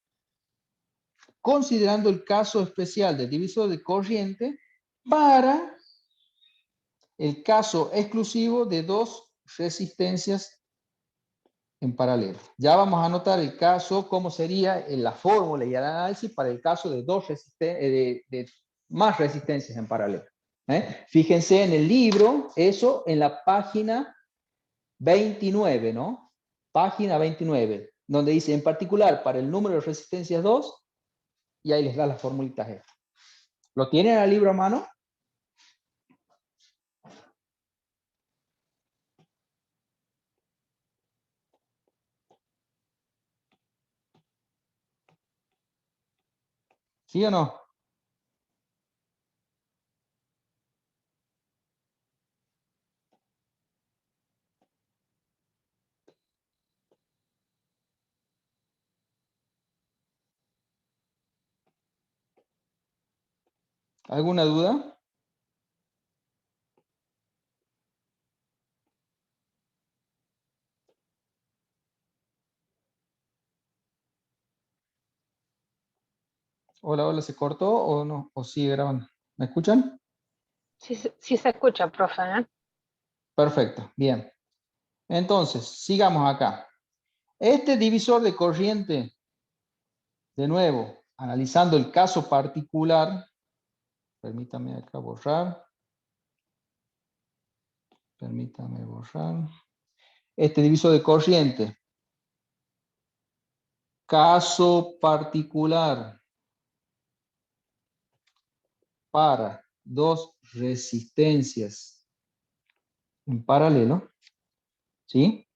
considerando el caso especial del divisor de corriente para el caso exclusivo de dos resistencias en paralelo. Ya vamos a anotar el caso, cómo sería en la fórmula y el análisis para el caso de de más resistencias en paralelo. Fíjense en el libro, eso en la página 29, ¿no? Página 29, donde dice en particular para el número de resistencias 2, y ahí les da las formulitas estas. ¿Lo tienen en el libro a mano? ¿Sí o no? ¿Alguna duda? Hola, hola, ¿se cortó o no? ¿O sigue grabando? ¿Me escuchan? Sí, sí se escucha, profe, ¿eh? Perfecto, bien. Entonces, sigamos acá. Este divisor de corriente, de nuevo, analizando el caso particular, permítame acá borrar. Permítame borrar. Este divisor de corriente, caso particular para dos resistencias en paralelo, ¿sí?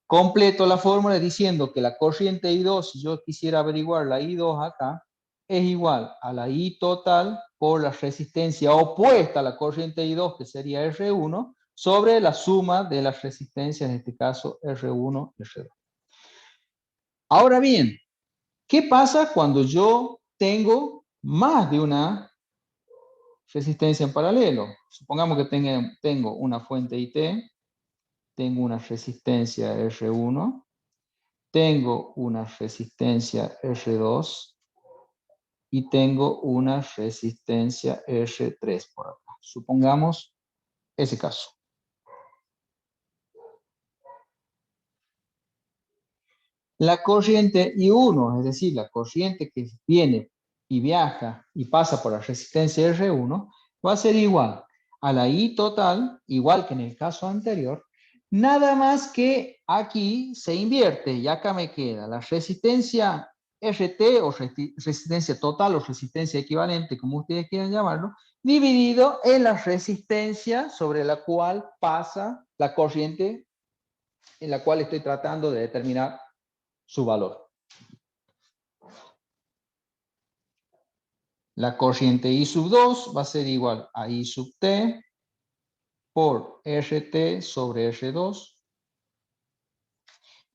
Completo la fórmula diciendo que la corriente I2, si yo quisiera averiguar la I2 acá, es igual a la I total por la resistencia opuesta a la corriente I2, que sería R1, sobre la suma de las resistencias, en este caso R1 y R2. Ahora bien, ¿qué pasa cuando yo tengo más de una resistencia en paralelo? Supongamos que tengo una fuente IT, tengo una resistencia R1, tengo una resistencia R2 y tengo una resistencia R3 por acá. Supongamos ese caso. La corriente I1, es decir, la corriente que viene y viaja y pasa por la resistencia R1, va a ser igual a la I total, igual que en el caso anterior, nada más que aquí se invierte y acá me queda la resistencia RT o resistencia total o resistencia equivalente, como ustedes quieran llamarlo, dividido en la resistencia sobre la cual pasa la corriente en la cual estoy tratando de determinar su valor. La corriente I sub 2 va a ser igual a I sub T por RT sobre R2.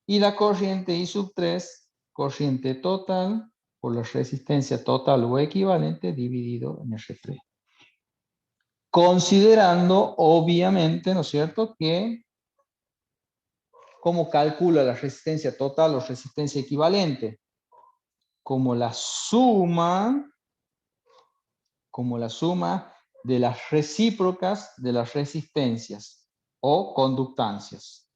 Y la corriente I sub 3, corriente total por la resistencia total o equivalente dividido en R3. Considerando, obviamente, ¿no es cierto?, que cómo calcula la resistencia total o resistencia equivalente, como la suma de las recíprocas de las resistencias o conductancias.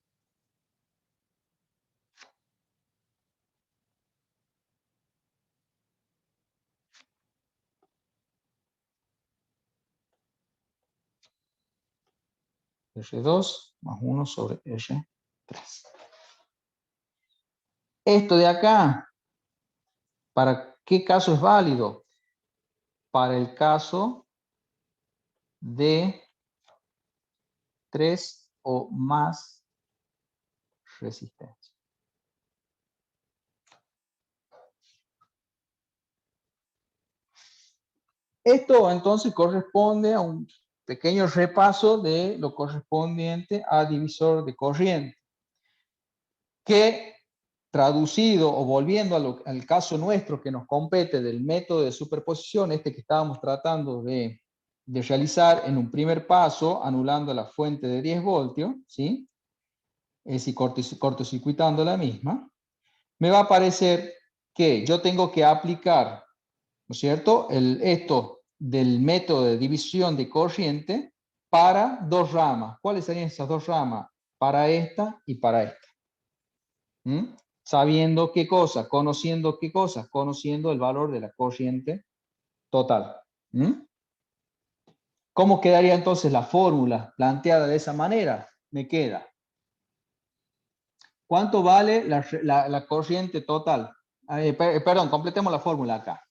R2 más 1 sobre R3. Esto de acá, ¿para qué caso es válido? Para el caso de 3 o más resistencias. Esto entonces corresponde a un pequeño repaso de lo correspondiente a divisor de corriente, que traducido o volviendo al caso nuestro que nos compete del método de superposición, este que estábamos tratando de realizar en un primer paso, anulando la fuente de 10 voltios, ¿sí? Es decir, cortocircuitando la misma, me va a aparecer que yo tengo que aplicar, ¿no es cierto?, esto del método de división de corriente para dos ramas. ¿Cuáles serían esas dos ramas? Para esta y para esta. ¿Mm? Sabiendo qué cosa, conociendo qué cosa, conociendo el valor de la corriente total. ¿Mm? ¿Cómo quedaría entonces la fórmula planteada de esa manera? Me queda. ¿Cuánto vale la corriente total? Perdón, completemos la fórmula acá.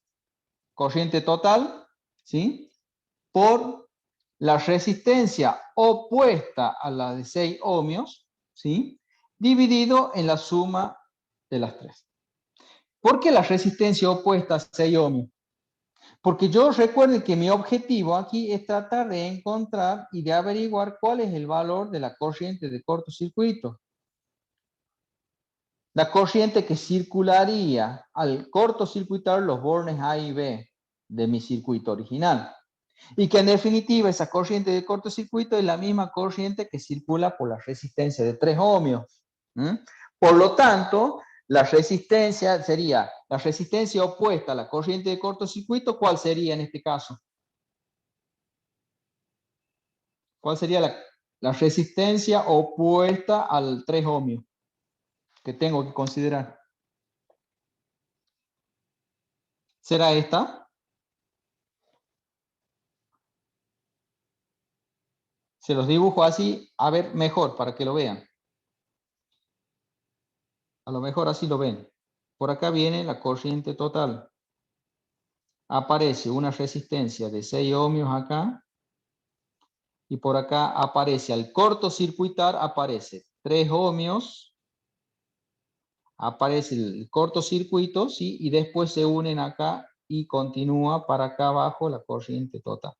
Corriente total, ¿sí? Por la resistencia opuesta a la de 6 ohmios, ¿sí? Dividido en la suma de las tres. ¿Por qué la resistencia opuesta a 6 ohmios? Porque yo recuerden que mi objetivo aquí es tratar de encontrar y de averiguar cuál es el valor de la corriente de cortocircuito. La corriente que circularía al cortocircuitar los bornes A y B de mi circuito original. Y que en definitiva esa corriente de cortocircuito es la misma corriente que circula por la resistencia de 3 ohmios. Por lo tanto, la resistencia sería la resistencia opuesta a la corriente de cortocircuito. ¿Cuál sería en este caso? ¿Cuál sería la resistencia opuesta al 3 ohmios que tengo que considerar? ¿Será esta? Se los dibujo así, a ver, mejor, para que lo vean. A lo mejor así lo ven. Por acá viene la corriente total. Aparece una resistencia de 6 ohmios acá. Y por acá aparece, al cortocircuitar, aparece 3 ohmios. Aparece el cortocircuito, ¿sí? Y después se unen acá y continúa para acá abajo la corriente total.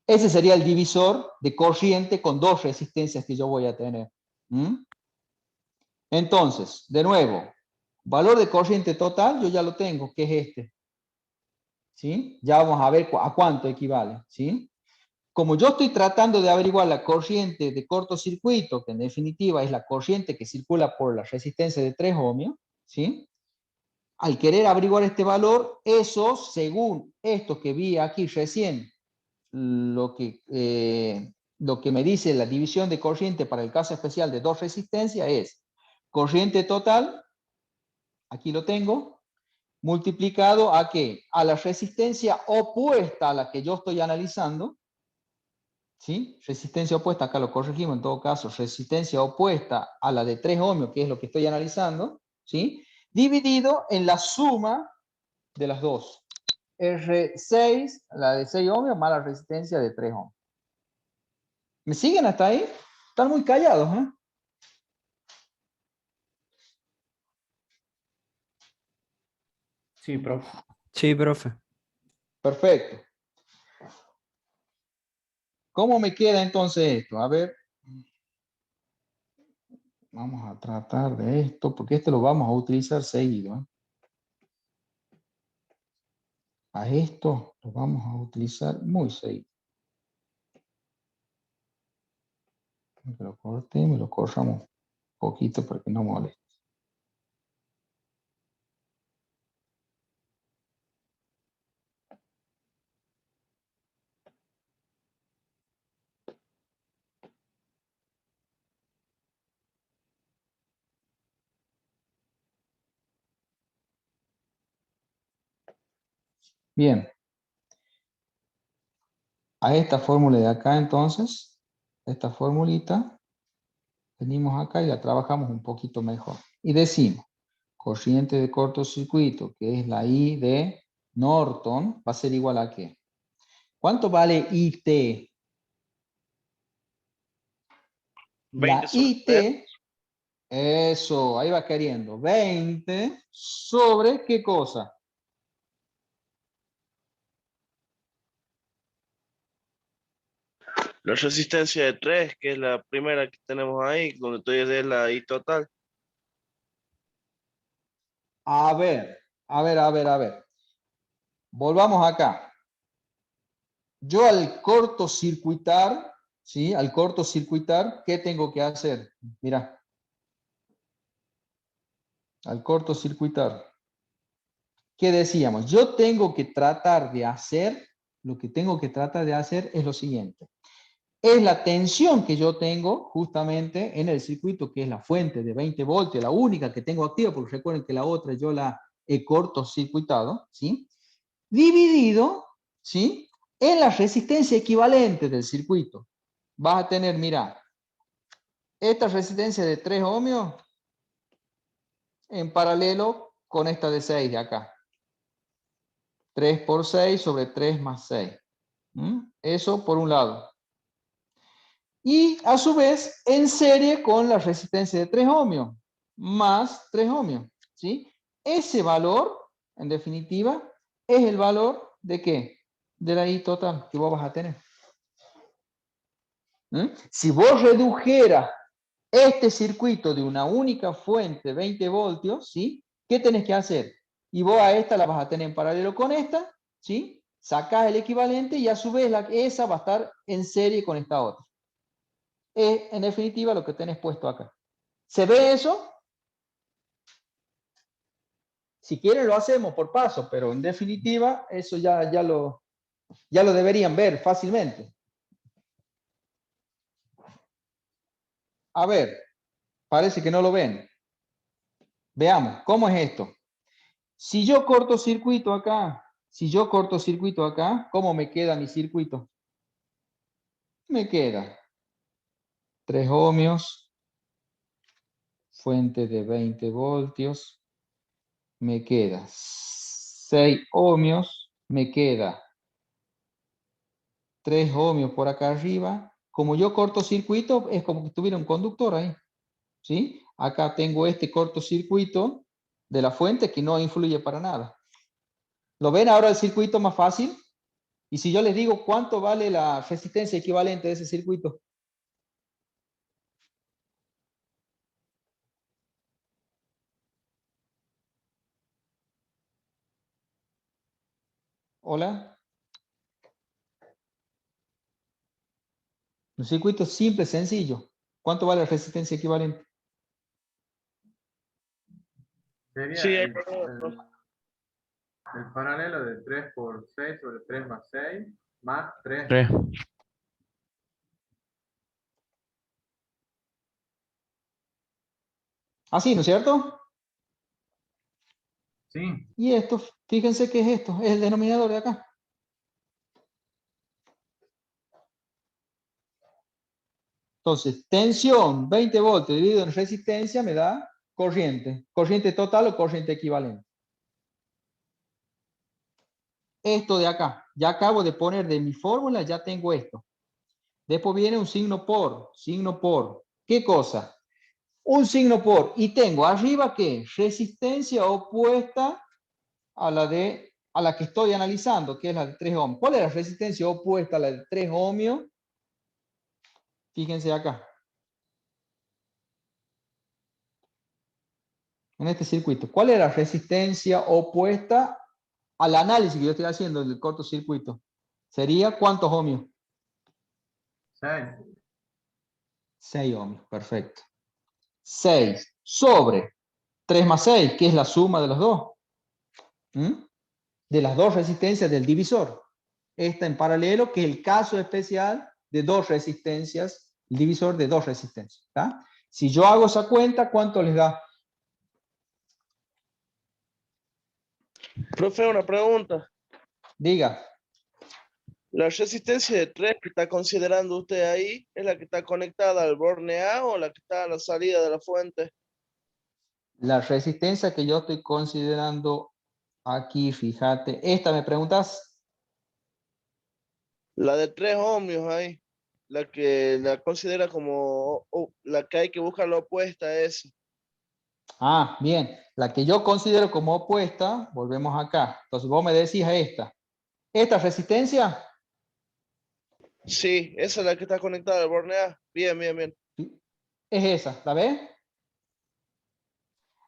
Ese sería el divisor de corriente con dos resistencias que yo voy a tener. Entonces, de nuevo, valor de corriente total, yo ya lo tengo, que es este. ¿Sí? Ya vamos a ver a cuánto equivale. ¿Sí? Como yo estoy tratando de averiguar la corriente de cortocircuito, que en definitiva es la corriente que circula por la resistencia de 3 ohmios, ¿sí? Al querer averiguar este valor, eso, según esto que vi aquí recién, lo que me dice la división de corriente para el caso especial de dos resistencias es corriente total, aquí lo tengo, multiplicado ¿a qué? A la resistencia opuesta a la que yo estoy analizando, ¿sí? Resistencia opuesta, acá lo corregimos en todo caso, resistencia opuesta a la de 3 ohmios, que es lo que estoy analizando, ¿sí? Dividido en la suma de las dos. R6, la de 6 ohmios, más la resistencia de 3 ohmios. ¿Me siguen hasta ahí? Están muy callados, ¿eh? Sí, profe. Sí, profe. Perfecto. ¿Cómo me queda entonces esto? A ver. Vamos a tratar de esto, porque este lo vamos a utilizar seguido, ¿eh? A esto lo vamos a utilizar muy seguido. Me lo corté, me lo corramos un poquito para que no moleste. Bien. A esta fórmula de acá entonces, esta formulita, venimos acá y la trabajamos un poquito mejor. Y decimos, corriente de cortocircuito, que es la I de Norton, va a ser igual a ¿qué? ¿Cuánto vale IT? 20 La sobre IT, eso, ahí va queriendo, 20 sobre ¿qué cosa? la resistencia de 3, que es la primera que tenemos ahí, donde estoy es la I total. A ver. Volvamos acá. Yo al cortocircuitar, ¿sí? Al cortocircuitar, ¿qué tengo que hacer? Mira. Al cortocircuitar. ¿Qué decíamos? Yo tengo que tratar de hacer, lo que tengo que tratar de hacer es lo siguiente. Es la tensión que yo tengo justamente en el circuito, que es la fuente de 20 voltios, la única que tengo activa, porque recuerden que la otra yo la he cortocircuitado, ¿sí? Dividido, ¿sí? En la resistencia equivalente del circuito. Vas a tener, mira, esta resistencia de 3 ohmios en paralelo con esta de 6 de acá. 3 por 6 sobre 3 más 6. Eso por un lado. Y a su vez en serie con la resistencia de 3 ohmios más 3 ohmios. ¿Sí? Ese valor, en definitiva, es el valor de ¿qué? De la I total que vos vas a tener. Si vos redujeras este circuito de una única fuente, 20 voltios, ¿sí? ¿Qué tenés que hacer? Y vos a esta la vas a tener en paralelo con esta, ¿sí? Sacás el equivalente y a su vez esa va a estar en serie con esta otra. Es en definitiva lo que tenés puesto acá. ¿Se ve eso? Si quieren lo hacemos por paso, pero en definitiva eso ya lo deberían ver fácilmente. A ver, parece que no lo ven. Veamos, ¿cómo es esto? Si yo cortocircuito acá, ¿cómo me queda mi circuito? Me queda 3 ohmios, fuente de 20 voltios, me queda 6 ohmios, me queda 3 ohmios por acá arriba. Como yo cortocircuito, es como que tuviera un conductor ahí. ¿Sí? Acá tengo este cortocircuito de la fuente que no influye para nada. ¿Lo ven ahora el circuito más fácil? Y si yo les digo cuánto vale la resistencia equivalente de ese circuito. Hola. Un circuito simple, sencillo. ¿Cuánto vale la resistencia equivalente? Sería Sí, el paralelo de 3 por 6 sobre 3 más 6 más 3. 3. Así, ¿no es cierto? Sí, Y esto, fíjense qué es esto, es el denominador de acá. Entonces, tensión 20 voltios dividido en resistencia me da corriente. Corriente total o corriente equivalente. Esto de acá, ya acabo de poner de mi fórmula, ya tengo esto. Después viene un signo por. ¿Qué cosa? Un signo por. Y tengo arriba, ¿qué? Resistencia opuesta a la que estoy analizando, que es la de 3 ohmios. ¿Cuál es la resistencia opuesta a la de 3 ohmios? Fíjense acá. En este circuito. ¿Cuál es la resistencia opuesta al análisis que yo estoy haciendo del cortocircuito? ¿Sería cuántos ohmios? 6. 6 ohmios, perfecto. 6 sobre 3 más 6, que es la suma de los dos. De las dos resistencias del divisor. Esta en paralelo, que es el caso especial de dos resistencias, el divisor de dos resistencias. ¿Tá? Si yo hago esa cuenta, ¿cuánto les da? Profe, una pregunta. Diga. ¿La resistencia de 3 que está considerando usted ahí es la que está conectada al borne A o la que está a la salida de la fuente? La resistencia que yo estoy considerando aquí, fíjate. ¿Esta me preguntas? La de 3 ohmios ahí. La que la considera como la que hay que buscar la opuesta a esa. Ah, bien. La que yo considero como opuesta, volvemos acá. Entonces vos me decís a esta. ¿Esta resistencia? Sí, esa es la que está conectada al borne A. Bien, bien, bien. Es esa, ¿la ves?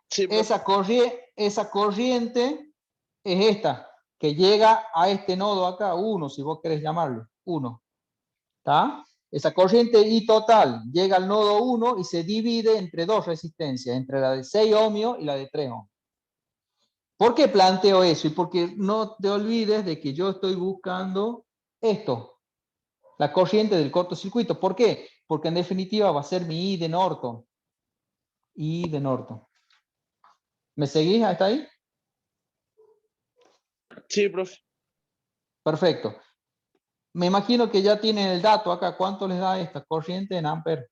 Sí, profe. esa corriente es esta, que llega a este nodo acá, 1, si vos querés llamarlo, 1. ¿Está? Esa corriente I total llega al nodo 1 y se divide entre dos resistencias, entre la de 6 ohmios y la de 3 ohmios. ¿Por qué planteo eso? Y porque no te olvides de que yo estoy buscando esto, la corriente del cortocircuito. ¿Por qué? Porque en definitiva va a ser mi I de Norton. I de Norton. ¿Me seguís hasta ahí? Sí, profe. Perfecto. Me imagino que ya tienen el dato acá. ¿Cuánto les da esta corriente en amperes?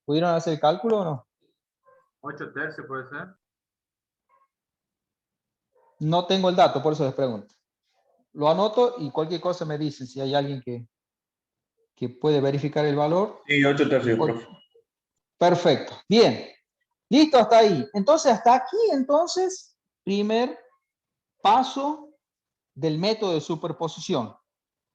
¿Pudieron hacer el cálculo o no? 8 tercios puede ser. No tengo el dato, por eso les pregunto. Lo anoto y cualquier cosa me dicen si hay alguien que puede verificar el valor. Sí, 8 tercios, profe. Perfecto. Bien. Listo hasta ahí. Entonces, hasta aquí, entonces, primer paso del método de superposición.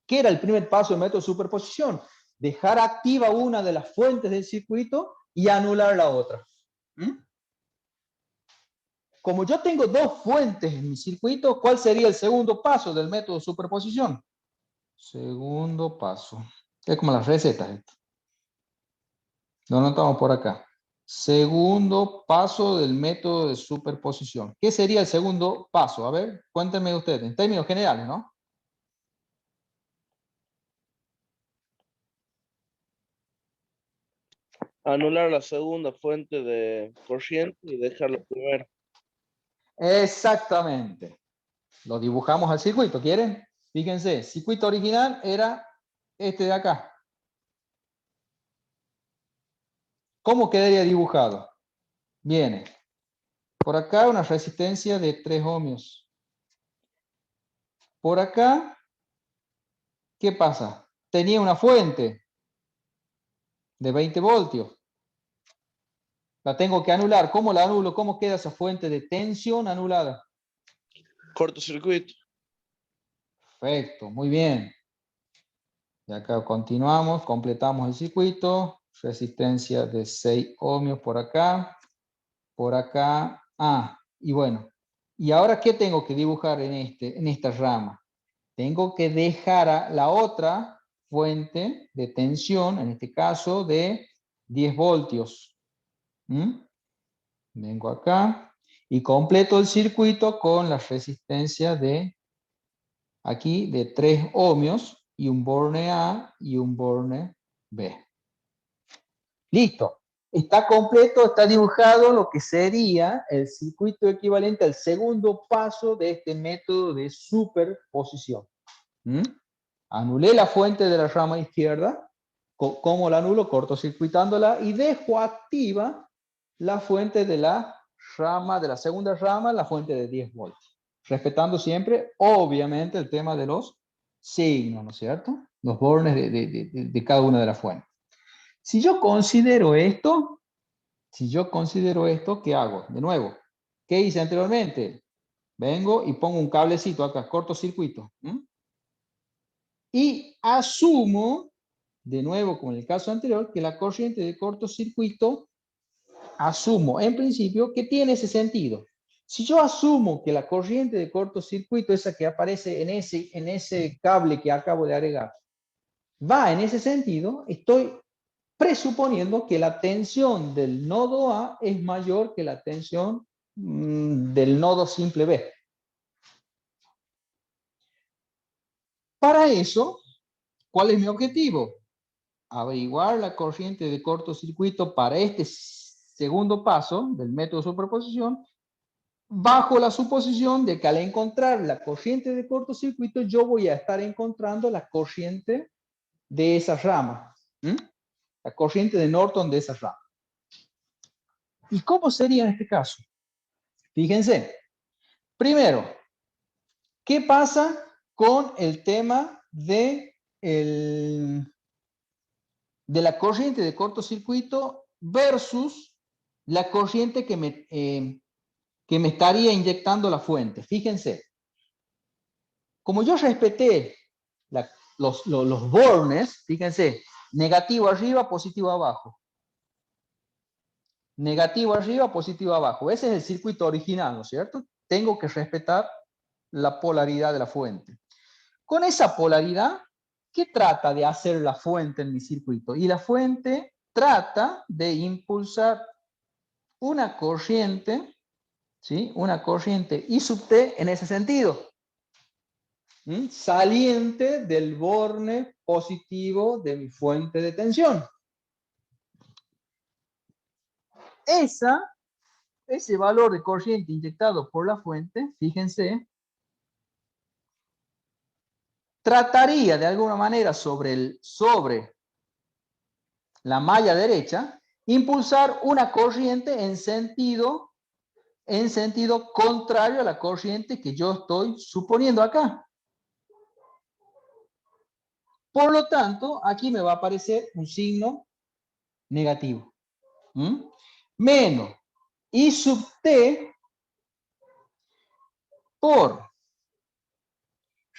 ¿Qué era el primer paso del método de superposición? Dejar activa una de las fuentes del circuito y anular la otra. Como yo tengo dos fuentes en mi circuito, ¿cuál sería el segundo paso del método de superposición? Segundo paso. Es como las recetas. Esto. Lo anotamos por acá. Segundo paso del método de superposición. ¿Qué sería el segundo paso? A ver, cuéntenme ustedes, en términos generales, ¿no? Anular la segunda fuente de corriente y dejar la primera. Exactamente. Lo dibujamos al circuito, ¿quieren? Fíjense, el circuito original era este de acá. ¿Cómo quedaría dibujado? Viene. Por acá una resistencia de 3 ohmios. Por acá, ¿qué pasa? Tenía una fuente de 20 voltios. La tengo que anular. ¿Cómo la anulo? ¿Cómo queda esa fuente de tensión anulada? Cortocircuito. Perfecto, muy bien. Y acá continuamos, completamos el circuito. Resistencia de 6 ohmios por acá. Por acá. Ah, y bueno. ¿Y ahora qué tengo que dibujar en esta rama? Tengo que dejar a la otra fuente de tensión, en este caso de 10 voltios. Vengo acá y completo el circuito con la resistencia de aquí de 3 ohmios y un borne A y un borne B. Listo. Está completo, está dibujado lo que sería el circuito equivalente al segundo paso de este método de superposición. Anulé la fuente de la rama izquierda. ¿Cómo la anulo? Cortocircuitándola y dejo activa la fuente de la rama, de la segunda rama, la fuente de 10 voltios. Respetando siempre, obviamente, el tema de los signos, ¿no es cierto? Los bornes de cada una de las fuentes. Si yo considero esto, ¿qué hago? De nuevo, ¿qué hice anteriormente? Vengo y pongo un cablecito acá, cortocircuito. Y asumo, de nuevo, como en el caso anterior, que la corriente de cortocircuito, asumo en principio que tiene ese sentido. Si yo asumo que la corriente de cortocircuito, esa que aparece en ese cable que acabo de agregar, va en ese sentido, estoy presuponiendo que la tensión del nodo A es mayor que la tensión del nodo simple B. Para eso, ¿cuál es mi objetivo? Averiguar la corriente de cortocircuito para este segundo paso del método de superposición, bajo la suposición de que al encontrar la corriente de cortocircuito, yo voy a estar encontrando la corriente de esa rama. La corriente de Norton de esa rama. ¿Y cómo sería en este caso? Fíjense. Primero, ¿qué pasa con el tema de la corriente de cortocircuito versus la corriente que me estaría inyectando la fuente? Fíjense. Como yo respeté los bornes, fíjense, negativo arriba, positivo abajo. Negativo arriba, positivo abajo. Ese es el circuito original, ¿no es cierto? Tengo que respetar la polaridad de la fuente. Con esa polaridad, ¿qué trata de hacer la fuente en mi circuito? Y la fuente trata de impulsar una corriente, ¿sí? Una corriente I sub T en ese sentido. Saliente del borne positivo de mi fuente de tensión. Ese valor de corriente inyectado por la fuente, fíjense, trataría de alguna manera sobre la malla derecha, impulsar una corriente en sentido contrario a la corriente que yo estoy suponiendo acá. Por lo tanto, aquí me va a aparecer un signo negativo. Menos I sub T por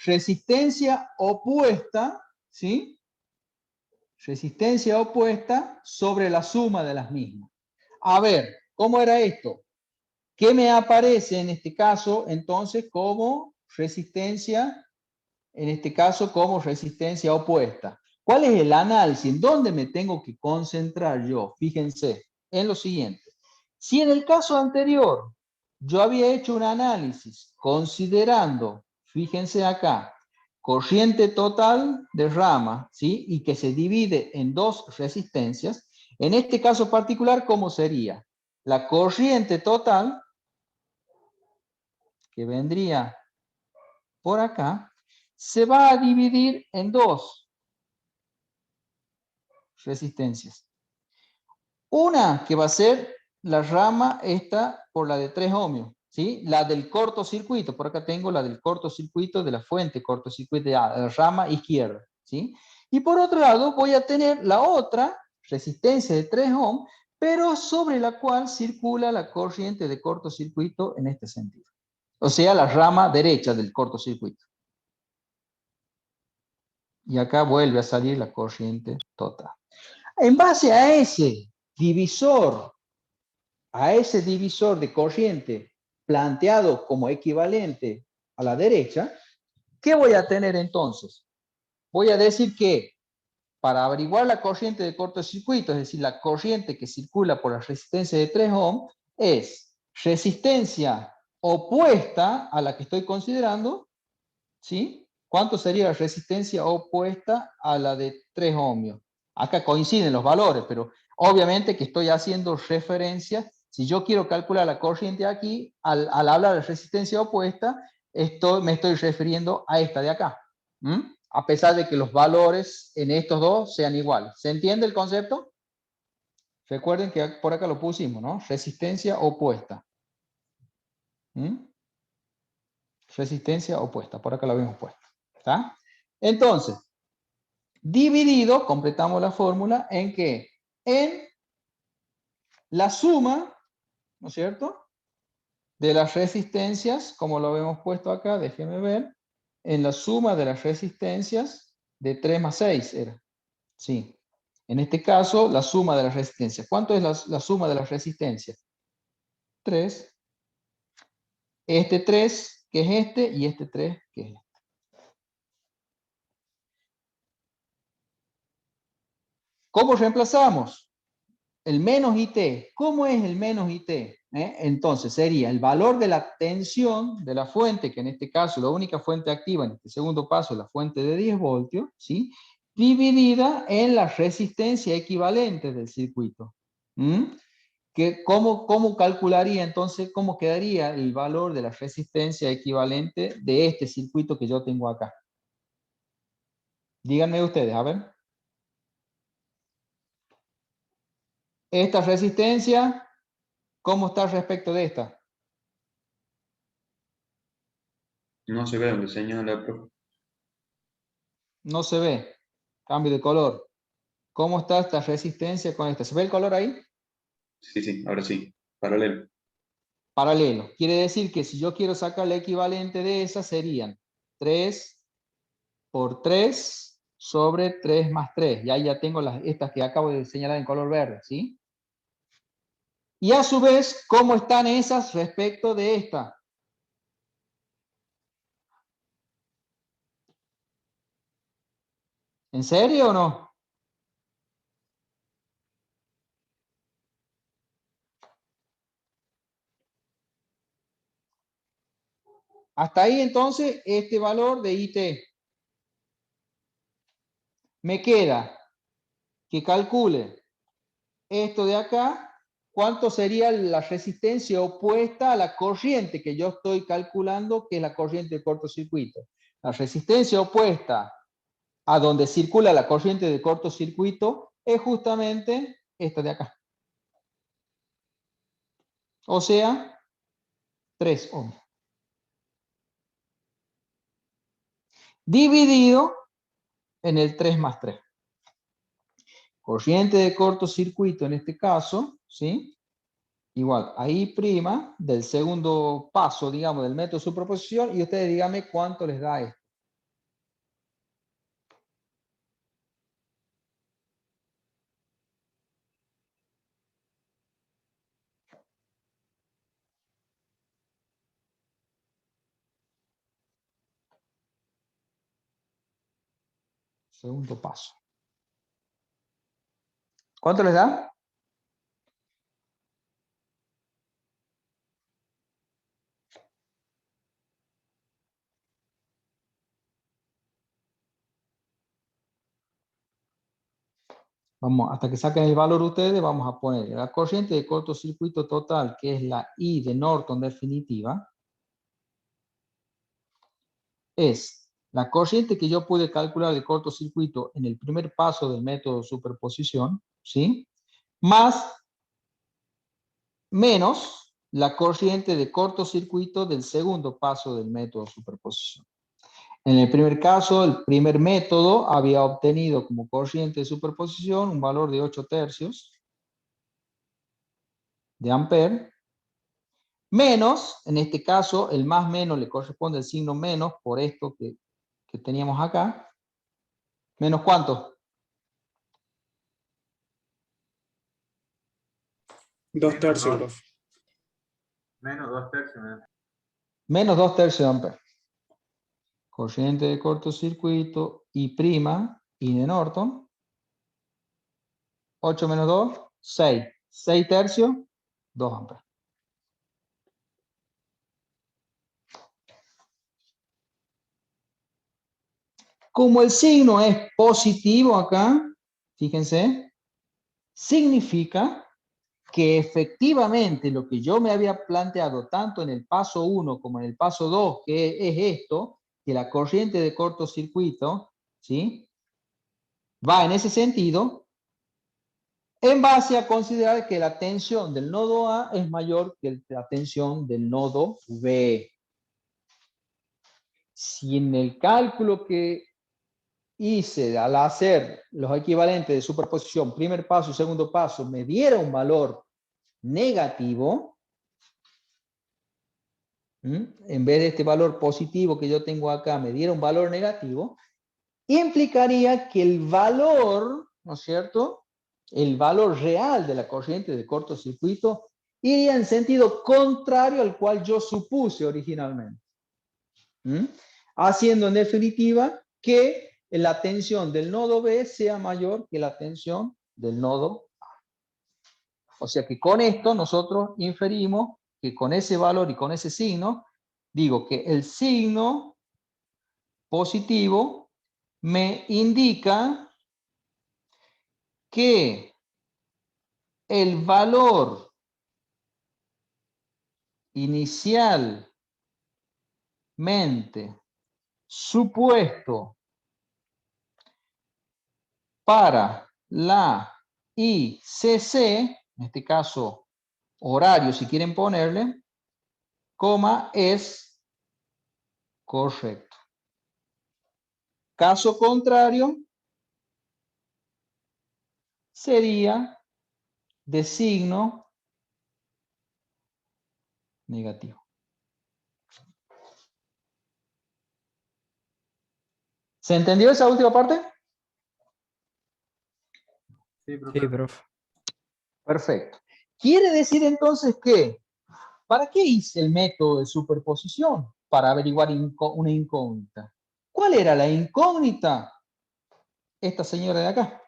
resistencia opuesta, ¿sí? Resistencia opuesta sobre la suma de las mismas. A ver, ¿cómo era esto? ¿Qué me aparece en este caso entonces como resistencia? En este caso como resistencia opuesta. ¿Cuál es el análisis? ¿En dónde me tengo que concentrar yo? Fíjense en lo siguiente. Si en el caso anterior yo había hecho un análisis considerando, fíjense acá, corriente total de rama, ¿sí? Y que se divide en dos resistencias, en este caso particular, ¿cómo sería? La corriente total, que vendría por acá, se va a dividir en dos resistencias. Una que va a ser la rama esta por la de 3 ohmios, ¿sí? La del cortocircuito, por acá tengo la del cortocircuito de la fuente, cortocircuito de la rama izquierda, ¿sí? Y por otro lado voy a tener la otra resistencia de 3 ohms, pero sobre la cual circula la corriente de cortocircuito en este sentido. O sea, la rama derecha del cortocircuito. Y acá vuelve a salir la corriente total. En base a ese divisor de corriente planteado como equivalente a la derecha, ¿qué voy a tener entonces? Voy a decir que para averiguar la corriente de cortocircuito, es decir, la corriente que circula por la resistencia de 3 ohms, es resistencia opuesta a la que estoy considerando, ¿sí? ¿Cuánto sería la resistencia opuesta a la de 3 ohmios? Acá coinciden los valores, pero obviamente que estoy haciendo referencia. Si yo quiero calcular la corriente aquí, al hablar de resistencia opuesta, me estoy refiriendo a esta de acá. A pesar de que los valores en estos dos sean iguales. ¿Se entiende el concepto? Recuerden que por acá lo pusimos, ¿no? Resistencia opuesta. Resistencia opuesta, por acá lo habíamos puesto. ¿Está? Entonces, dividido, completamos la fórmula en que en la suma, ¿no es cierto?, de las resistencias, como lo habíamos puesto acá, déjenme ver, en la suma de las resistencias de 3 más 6 era. Sí. En este caso, la suma de las resistencias. ¿Cuánto es la suma de las resistencias? 3. Este 3, que es este, y este 3, que es este. ¿Cómo reemplazamos? El menos IT. ¿Cómo es el menos IT? Entonces sería el valor de la tensión de la fuente, que en este caso la única fuente activa en este segundo paso es la fuente de 10 voltios, ¿sí? Dividida en la resistencia equivalente del circuito. ¿Cómo calcularía entonces, cómo quedaría el valor de la resistencia equivalente de este circuito que yo tengo acá? Díganme ustedes, a ver. Esta resistencia, ¿cómo está respecto de esta? No se ve donde señala, profe. No se ve. Cambio de color. ¿Cómo está esta resistencia con esta? ¿Se ve el color ahí? Sí, ahora sí. Paralelo. Paralelo. Quiere decir que si yo quiero sacar el equivalente de esa, serían 3 por 3 sobre 3 más 3. Y ahí ya tengo estas que acabo de señalar en color verde, ¿sí? Y a su vez, ¿cómo están esas respecto de esta? ¿En serio o no? Hasta ahí entonces este valor de IT. Me queda que calcule esto de acá, cuánto sería la resistencia opuesta a la corriente que yo estoy calculando, que es la corriente de cortocircuito. La resistencia opuesta a donde circula la corriente de cortocircuito es justamente esta de acá. O sea, 3 ohms. Dividido en el 3 más 3. Corriente de cortocircuito en este caso, ¿sí? Igual, ahí prima del segundo paso, digamos, del método de superposición, y ustedes díganme cuánto les da esto. Segundo paso. ¿Cuánto les da? Vamos, hasta que saquen el valor ustedes, vamos a poner la corriente de cortocircuito total, que es la I de Norton definitiva, es la corriente que yo pude calcular de cortocircuito en el primer paso del método de superposición, ¿sí? Más, menos la corriente de cortocircuito del segundo paso del método de superposición. En el primer caso, el primer método había obtenido como corriente de superposición un valor de 8 tercios de ampere, menos, en este caso, el más menos le corresponde el signo menos por esto que teníamos acá. ¿Menos cuánto? 2 tercios, profe. Menos 2 tercios. Menos 2 tercios de ampere. Corriente de cortocircuito I', I de Norton. 8 menos 2, 6. 6 tercios, 2 amperes. Como el signo es positivo acá, fíjense, significa que efectivamente lo que yo me había planteado tanto en el paso 1 como en el paso 2, que es esto, que la corriente de cortocircuito, ¿sí?, va en ese sentido, en base a considerar que la tensión del nodo A es mayor que la tensión del nodo B. Si en el cálculo que hice al hacer los equivalentes de superposición, primer paso y segundo paso, me diera un valor negativo, en vez de este valor positivo que yo tengo acá, me diera un valor negativo, implicaría que el valor, ¿no es cierto?, el valor real de la corriente de cortocircuito iría en sentido contrario al cual yo supuse originalmente. Haciendo en definitiva que la tensión del nodo B sea mayor que la tensión del nodo A. O sea que con esto nosotros inferimos que con ese valor y con ese signo, digo que el signo positivo me indica que el valor inicialmente supuesto para la ICC, en este caso horario si quieren ponerle, coma, es correcto. Caso contrario sería de signo negativo. ¿Se entendió esa última parte? Sí, profe. Sí, profe. Perfecto. Quiere decir entonces que, ¿para qué hice el método de superposición? Para averiguar una incógnita. ¿Cuál era la incógnita? Esta señora de acá.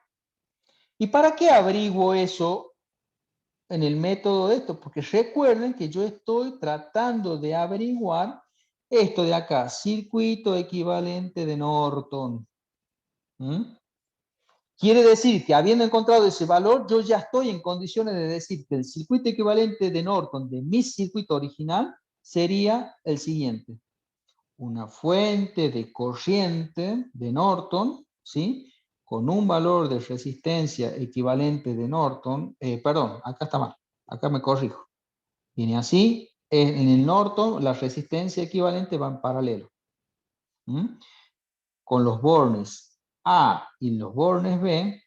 ¿Y para qué averiguo eso en el método de esto? Porque recuerden que yo estoy tratando de averiguar esto de acá, circuito equivalente de Norton. ¿Mm? Quiere decir que habiendo encontrado ese valor, yo ya estoy en condiciones de decir que el circuito equivalente de Norton de mi circuito original sería el siguiente. Una fuente de corriente de Norton, ¿sí? Con un valor de resistencia equivalente de Norton, perdón, acá está mal, acá me corrijo. Viene así, en el Norton la resistencia equivalente va en paralelo. ¿Mm? Con los bornes A y los bornes B,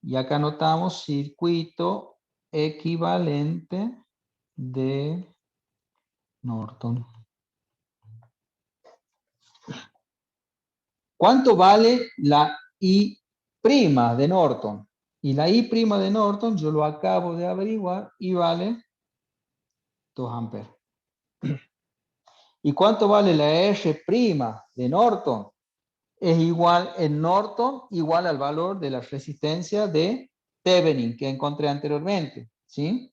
y acá anotamos circuito equivalente de Norton. ¿Cuánto vale la I' de Norton? Y la I' de Norton, yo lo acabo de averiguar, y vale 2 amperes. ¿Y cuánto vale la R' de Norton? Es igual en Norton, igual al valor de la resistencia de Thevenin que encontré anteriormente, ¿sí?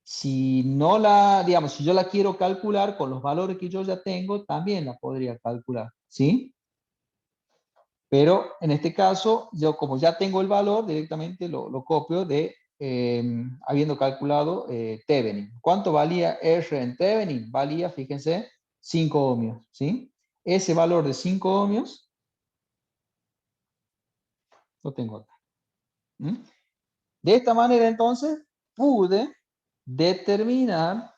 Si no la, digamos, si yo la quiero calcular con los valores que yo ya tengo, también la podría calcular, ¿sí? Pero en este caso, yo como ya tengo el valor, directamente lo copio de, habiendo calculado Thevenin. ¿Cuánto valía R en Thevenin? Valía, fíjense, 5 ohmios, ¿sí? Ese valor de 5 ohmios lo tengo acá. ¿Mm? De esta manera, entonces, pude determinar,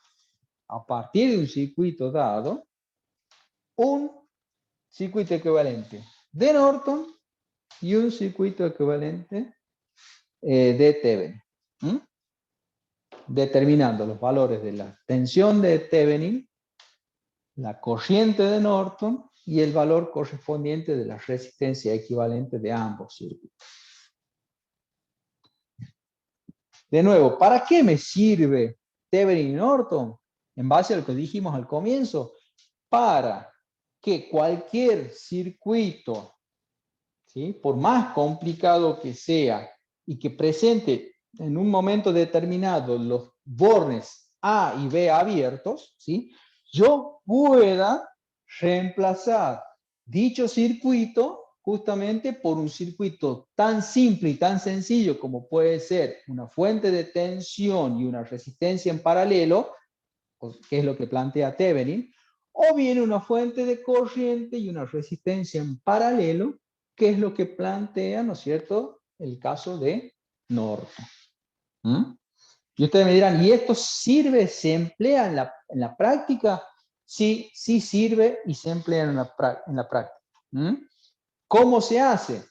a partir de un circuito dado, un circuito equivalente de Norton y un circuito equivalente de Thevenin. ¿Mm? Determinando los valores de la tensión de Thevenin, la corriente de Norton y el valor correspondiente de la resistencia equivalente de ambos circuitos. De nuevo, ¿para qué me sirve Thevenin y Norton? En base a lo que dijimos al comienzo, para que cualquier circuito, ¿sí?, por más complicado que sea y que presente en un momento determinado los bornes A y B abiertos, ¿sí?, yo pueda reemplazar dicho circuito justamente por un circuito tan simple y tan sencillo como puede ser una fuente de tensión y una resistencia en paralelo, que es lo que plantea Thevenin, o bien una fuente de corriente y una resistencia en paralelo, que es lo que plantea, ¿no es cierto?, el caso de Norton. ¿Mm? Y ustedes me dirán, ¿y esto sirve, se emplea en la práctica? Sí, sí sirve y se emplea en la práctica. ¿Mm? ¿Cómo se hace?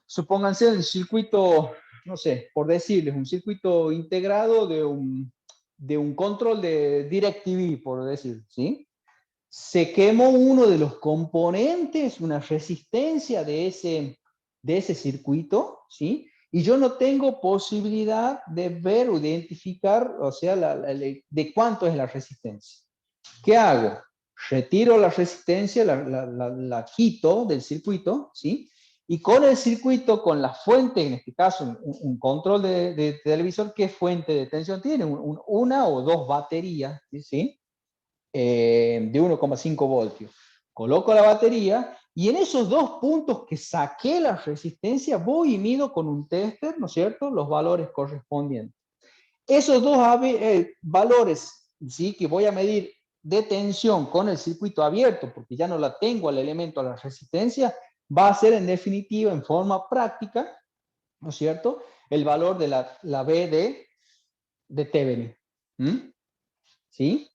Supónganse el circuito, no sé, por decirles, un circuito integrado de un control de DirecTV, por decir, ¿sí? Se quemó uno de los componentes, una resistencia de ese circuito, ¿sí? Y yo no tengo posibilidad de ver o identificar, o sea, de cuánto es la resistencia. ¿Qué hago? Retiro la resistencia, la quito del circuito, ¿sí? Y con el circuito, con la fuente, en este caso, un control de televisor, ¿qué fuente de tensión tiene? Una o dos baterías, ¿sí? De 1,5 voltios. Coloco la batería y en esos dos puntos que saqué la resistencia, voy y mido con un tester, ¿no es cierto?, los valores correspondientes. Esos dos valores, ¿sí?, que voy a medir de tensión con el circuito abierto, porque ya no la tengo al elemento, a la resistencia, va a ser en definitiva, en forma práctica, ¿no es cierto?, el valor de la B de Thevenin. ¿Sí?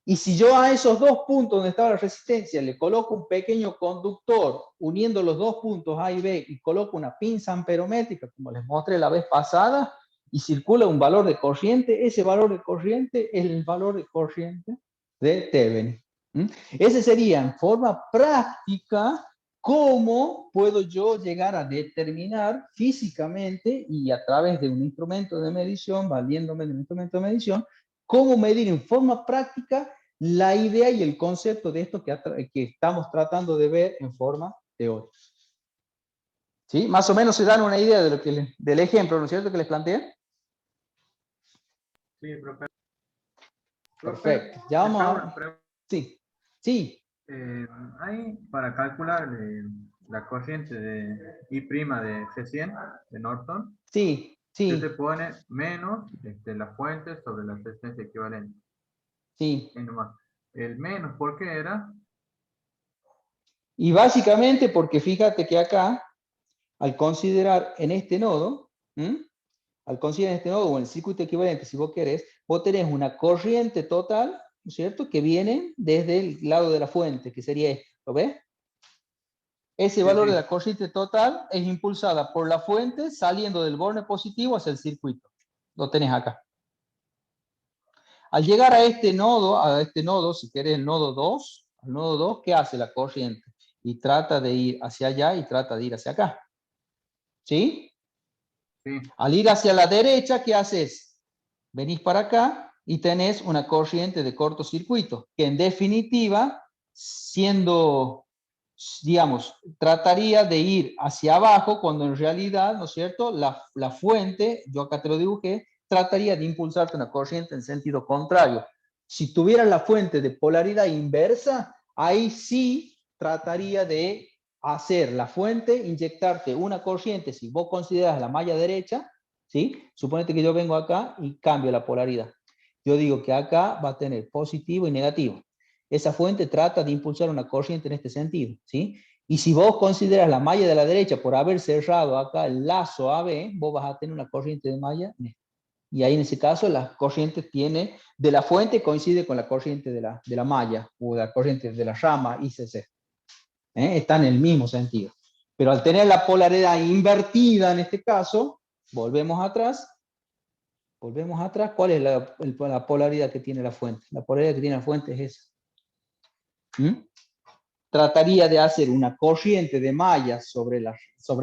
Y si yo a esos dos puntos donde estaba la resistencia le coloco un pequeño conductor uniendo los dos puntos A y B y coloco una pinza amperométrica, como les mostré la vez pasada, y circula un valor de corriente, ese valor de corriente es el valor de corriente de Thevenin. Ese sería en forma práctica ¿cómo puedo yo llegar a determinar físicamente y a través de un instrumento de medición, valiéndome de un instrumento de medición, cómo medir en forma práctica la idea y el concepto de esto que estamos tratando de ver en forma teórica? ¿Sí? Más o menos se dan una idea de del ejemplo, ¿no es cierto?, que les planteé. Sí, profe. Perfecto. Ya vamos Acá una a... pregunta. Sí, sí, Ahí para calcular la corriente de I' de C100 de Norton, sí, si usted sí, pone menos la fuente sobre la resistencia equivalente. sí. Ahí nomás. El menos, ¿por qué era? Y básicamente porque fíjate que acá, al considerar en este nodo, al considerar en este nodo o en el circuito equivalente, si vos querés, vos tenés una corriente total, ¿no es cierto?, que viene desde el lado de la fuente, que sería esto, ¿lo ves? Ese Sí, valor de sí. la corriente total es impulsada por la fuente saliendo del borne positivo hacia el circuito. Lo tenés acá. Al llegar a este nodo, si querés el nodo 2, al nodo 2, ¿qué hace la corriente? Y trata de ir hacia allá y trata de ir hacia acá. ¿Sí? Sí. Al ir hacia la derecha, ¿qué haces? Venís para acá y tenés una corriente de cortocircuito, que en definitiva, siendo, digamos, trataría de ir hacia abajo, cuando en realidad, ¿no es cierto?, la fuente, yo acá te lo dibujé, trataría de impulsarte una corriente en sentido contrario. Si tuvieras la fuente de polaridad inversa, ahí sí trataría de hacer la fuente, inyectarte una corriente, si vos consideras la malla derecha, ¿sí? Suponete que yo vengo acá y cambio la polaridad. Yo digo que acá va a tener positivo y negativo. Esa fuente trata de impulsar una corriente en este sentido, ¿sí? Y si vos consideras la malla de la derecha por haber cerrado acá el lazo AB, vos vas a tener una corriente de malla. Y ahí en ese caso la corriente de la fuente coincide con la corriente de la malla o la corriente de la rama ICC. Está en el mismo sentido. Pero al tener la polaridad invertida en este caso, volvemos atrás, ¿cuál es la polaridad que tiene la fuente? La polaridad que tiene la fuente es esa. Trataría de hacer una corriente de mallas sobre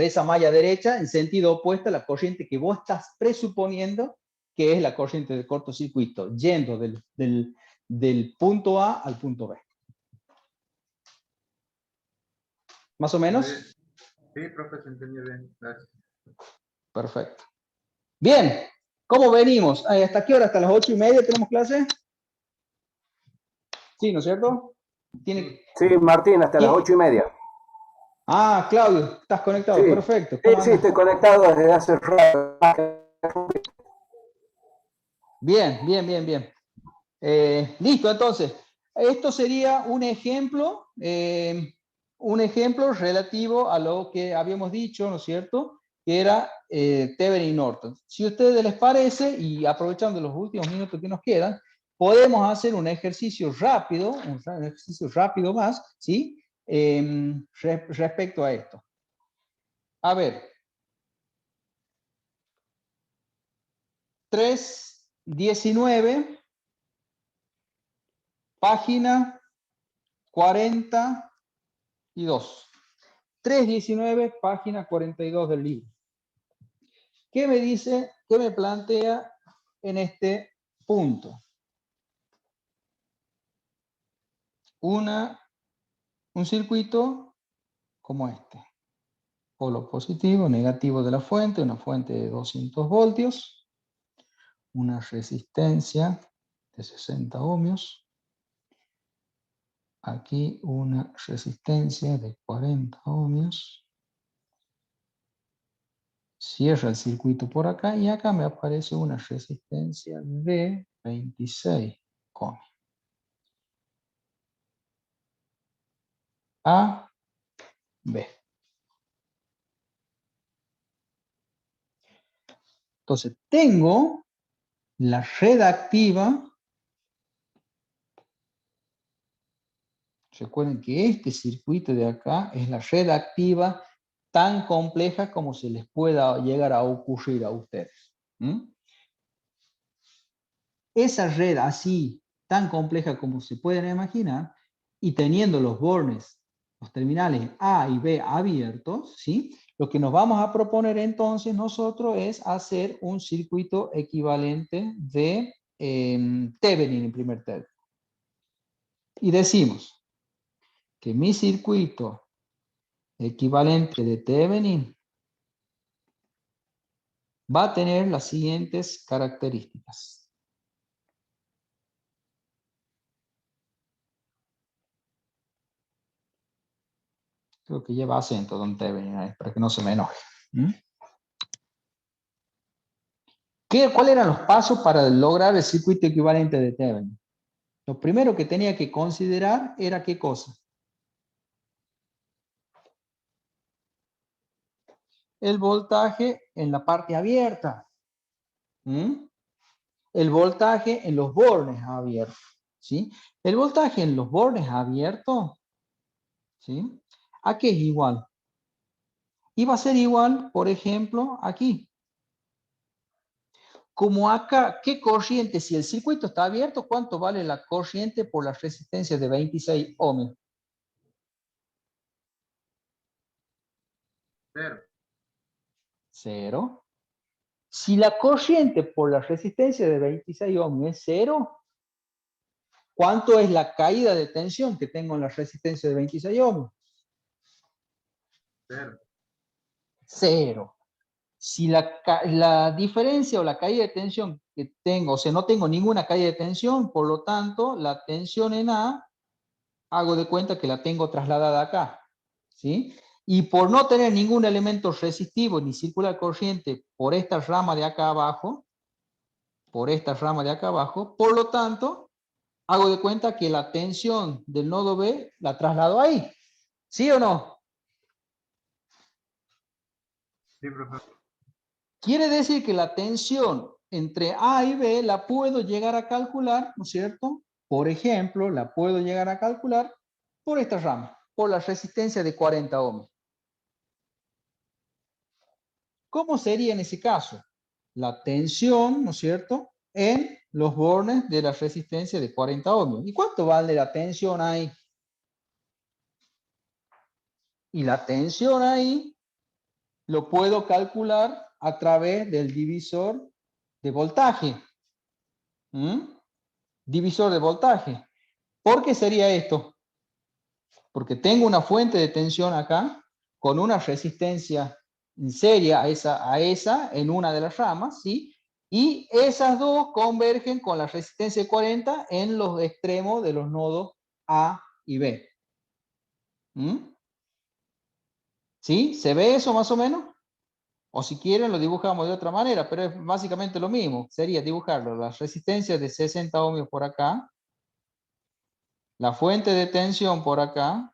esa malla derecha en sentido opuesto a la corriente que vos estás presuponiendo que es la corriente de cortocircuito, yendo del punto A al punto B. ¿Más o Muy menos? bien. Sí, profe, se entendió bien. Gracias. Perfecto. Bien, ¿cómo venimos? ¿Hasta qué hora? ¿Hasta las 8:30 tenemos clase? Sí, ¿no es cierto? ¿Tiene... Sí, Martín, hasta las ¿Quién? 8:30. Ah, Claudio, estás conectado, Sí, perfecto. sí, ¿Cómo sí, andas? estoy conectado desde hace rato. Bien, bien, bien, bien. Listo, entonces. Esto sería un ejemplo relativo a lo que habíamos dicho, ¿no es cierto?, que era Thevenin y Norton. Si a ustedes les parece, y aprovechando los últimos minutos que nos quedan, podemos hacer un ejercicio rápido, más, ¿sí?, respecto a esto. A ver. 3.19, página 42. 3.19, página 42 del libro. ¿Qué me dice, qué me plantea en este punto? Un circuito como este. Polo positivo, negativo de la fuente, una fuente de 200 voltios, una resistencia de 60 ohmios, aquí una resistencia de 40 ohmios, cierra el circuito por acá y acá me aparece una resistencia de 26 ohmios. A, B. Entonces tengo la red activa. Recuerden que este circuito de acá es la red activa tan compleja como se les pueda llegar a ocurrir a ustedes. Esa red así, tan compleja como se pueden imaginar, y teniendo los bornes los terminales A y B abiertos, ¿sí? Lo que nos vamos a proponer entonces nosotros es hacer un circuito equivalente de Thevenin en primer término. Y decimos que mi circuito equivalente de Thevenin va a tener las siguientes características. Creo que lleva acento don Thevenin ahí, para que no se me enoje. ¿Cuáles eran los pasos para lograr el circuito equivalente de Thevenin? Lo primero que tenía que considerar era ¿qué cosa? El voltaje en la parte abierta. El voltaje en los bornes abiertos. ¿Sí? El voltaje en los bornes abiertos, ¿sí? ¿A qué es igual? Y va a ser igual, por ejemplo, aquí. Como acá, ¿qué corriente? Si el circuito está abierto, ¿cuánto vale la corriente por la resistencia de 26 ohmios? 0. 0. Si la corriente por la resistencia de 26 ohmios es 0, ¿cuánto es la caída de tensión que tengo en la resistencia de 26 ohmios? 0. 0. Si la diferencia o la caída de tensión que tengo, o sea, no tengo ninguna caída de tensión, por lo tanto, la tensión en A, hago de cuenta que la tengo trasladada acá, ¿sí? Y por no tener ningún elemento resistivo ni circular corriente por esta rama de acá abajo, por lo tanto, hago de cuenta que la tensión del nodo B la traslado ahí, ¿sí o no? Sí, profesor. Quiere decir que la tensión entre A y B la puedo llegar a calcular, ¿no es cierto? Por ejemplo, la puedo llegar a calcular por esta rama, por la resistencia de 40 ohms. ¿Cómo sería en ese caso? La tensión, ¿no es cierto?, en los bornes de la resistencia de 40 ohms. ¿Y cuánto vale la tensión ahí? Y la tensión ahí lo puedo calcular a través del divisor de voltaje. Divisor de voltaje. ¿Por qué sería esto? Porque tengo una fuente de tensión acá con una resistencia en serie a esa en una de las ramas, ¿sí? Y esas dos convergen con la resistencia de 40 en los extremos de los nodos A y B. ¿Sí? ¿Se ve eso más o menos? O si quieren lo dibujamos de otra manera, pero es básicamente lo mismo. Sería dibujarlo, las resistencias de 60 ohmios por acá, la fuente de tensión por acá,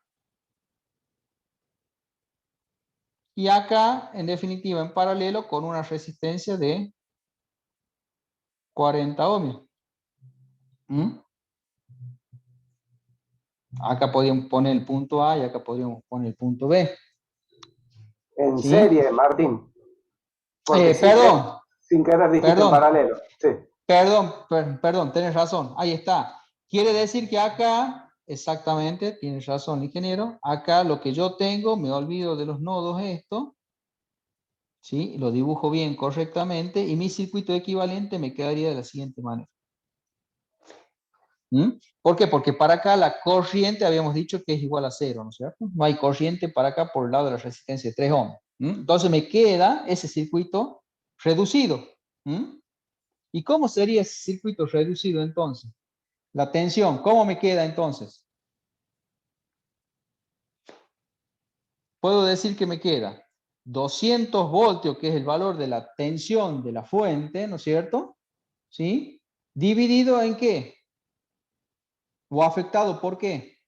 y acá, en definitiva, en paralelo con una resistencia de 40 ohmios. Acá podríamos poner el punto A y acá podríamos poner el punto B. En ¿Sí? serie, Martín. Porque Perdón. sin querer dijiste en Perdón. paralelo. Sí. Perdón, tenés razón. Ahí está. Quiere decir que acá, exactamente, tienes razón, ingeniero. Acá lo que yo tengo, me olvido de los nodos esto. ¿Sí? Lo dibujo bien correctamente y mi circuito equivalente me quedaría de la siguiente manera. ¿Por qué? Porque para acá la corriente habíamos dicho que es igual a 0, ¿no es cierto? No hay corriente para acá por el lado de la resistencia de 3 ohms. Entonces me queda ese circuito reducido. ¿Y cómo sería ese circuito reducido entonces? La tensión, ¿cómo me queda entonces? Puedo decir que me queda 200 voltios, que es el valor de la tensión de la fuente, ¿no es cierto? ¿Sí? ¿Dividido en qué? ¿O afectado por qué?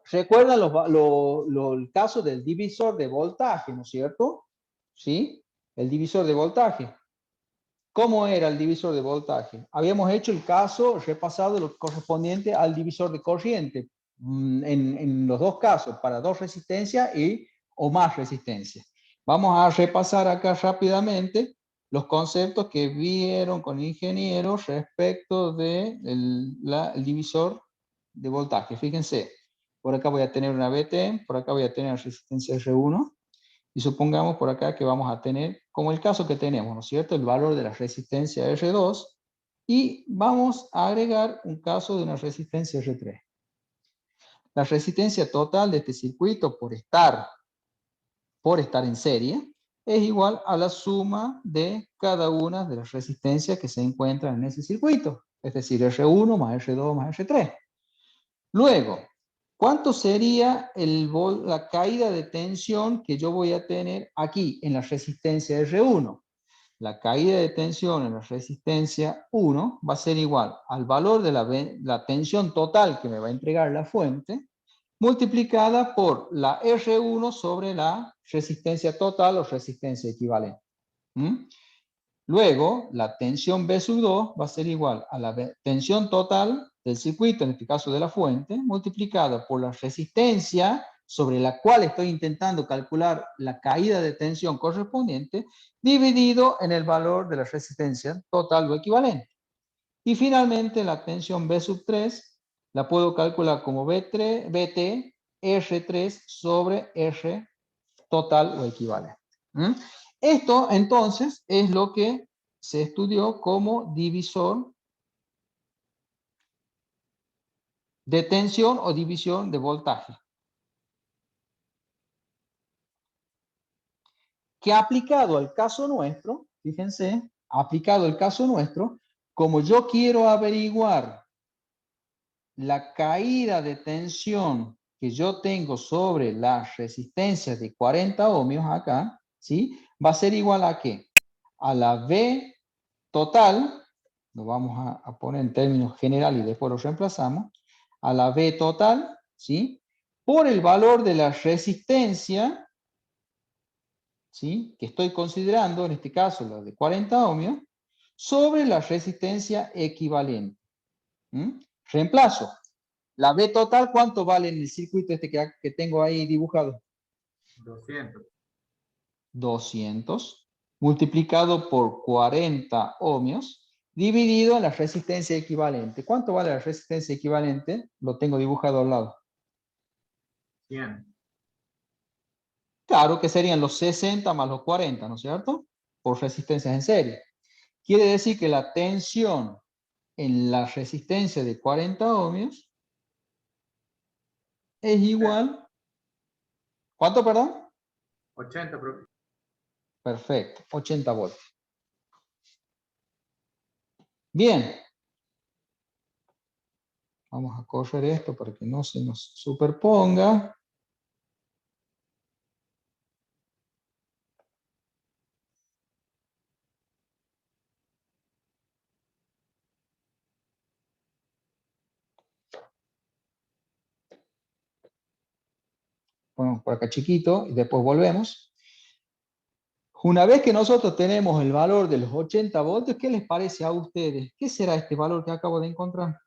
¿Recuerdan el caso del divisor de voltaje, ¿no es cierto? ¿Sí? El divisor de voltaje. ¿Cómo era el divisor de voltaje? Habíamos hecho el caso repasado lo correspondiente al divisor de corriente. En los dos casos, para dos resistencias o más resistencias. Vamos a repasar acá rápidamente los conceptos que vieron con ingenieros respecto del el divisor de voltaje. Fíjense. por acá voy a tener una BT, por acá voy a tener resistencia R1, y supongamos por acá que vamos a tener, como el caso que tenemos, ¿no es cierto?, el valor de la resistencia R2, y vamos a agregar un caso de una resistencia R3. La resistencia total de este circuito por estar en serie es igual a la suma de cada una de las resistencias que se encuentran en ese circuito, es decir, R1 más R2 más R3. Luego, ¿cuánto sería la caída de tensión que yo voy a tener aquí en la resistencia R1? La caída de tensión en la resistencia 1 va a ser igual al valor de la tensión total que me va a entregar la fuente, multiplicada por la R1 sobre la resistencia total o resistencia equivalente. Luego, la tensión B sub 2 va a ser igual a la tensión total del circuito, en este caso de la fuente, multiplicada por la resistencia sobre la cual estoy intentando calcular la caída de tensión correspondiente, dividido en el valor de la resistencia total o equivalente. Y finalmente, la tensión B sub 3 la puedo calcular como BT R3 sobre R total o equivalente. Esto, entonces, es lo que se estudió como divisor de tensión o división de voltaje. Que aplicado al caso nuestro, fíjense, aplicado al caso nuestro, como yo quiero averiguar la caída de tensión que yo tengo sobre las resistencias de 40 ohmios acá, ¿sí? Va a ser igual a ¿qué? A la V total, lo vamos a poner en términos generales y después lo reemplazamos, a la V total, ¿sí? Por el valor de la resistencia, ¿sí?, que estoy considerando, en este caso la de 40 ohmios, sobre la resistencia equivalente. Reemplazo. La V total, ¿cuánto vale en el circuito este que tengo ahí dibujado? 200. 200 multiplicado por 40 ohmios dividido en la resistencia equivalente. ¿Cuánto vale la resistencia equivalente? Lo tengo dibujado al lado. 100. Claro que serían los 60 más los 40, ¿no es cierto? Por resistencias en serie. Quiere decir que la tensión en la resistencia de 40 ohmios es igual... ¿Cuánto, perdón? 80, profe. Perfecto, 80 voltios. Bien. Vamos a correr esto para que no se nos superponga. Ponemos por acá chiquito y después volvemos. Una vez que nosotros tenemos el valor de los 80 voltios, ¿qué les parece a ustedes? ¿Qué será este valor que acabo de encontrar?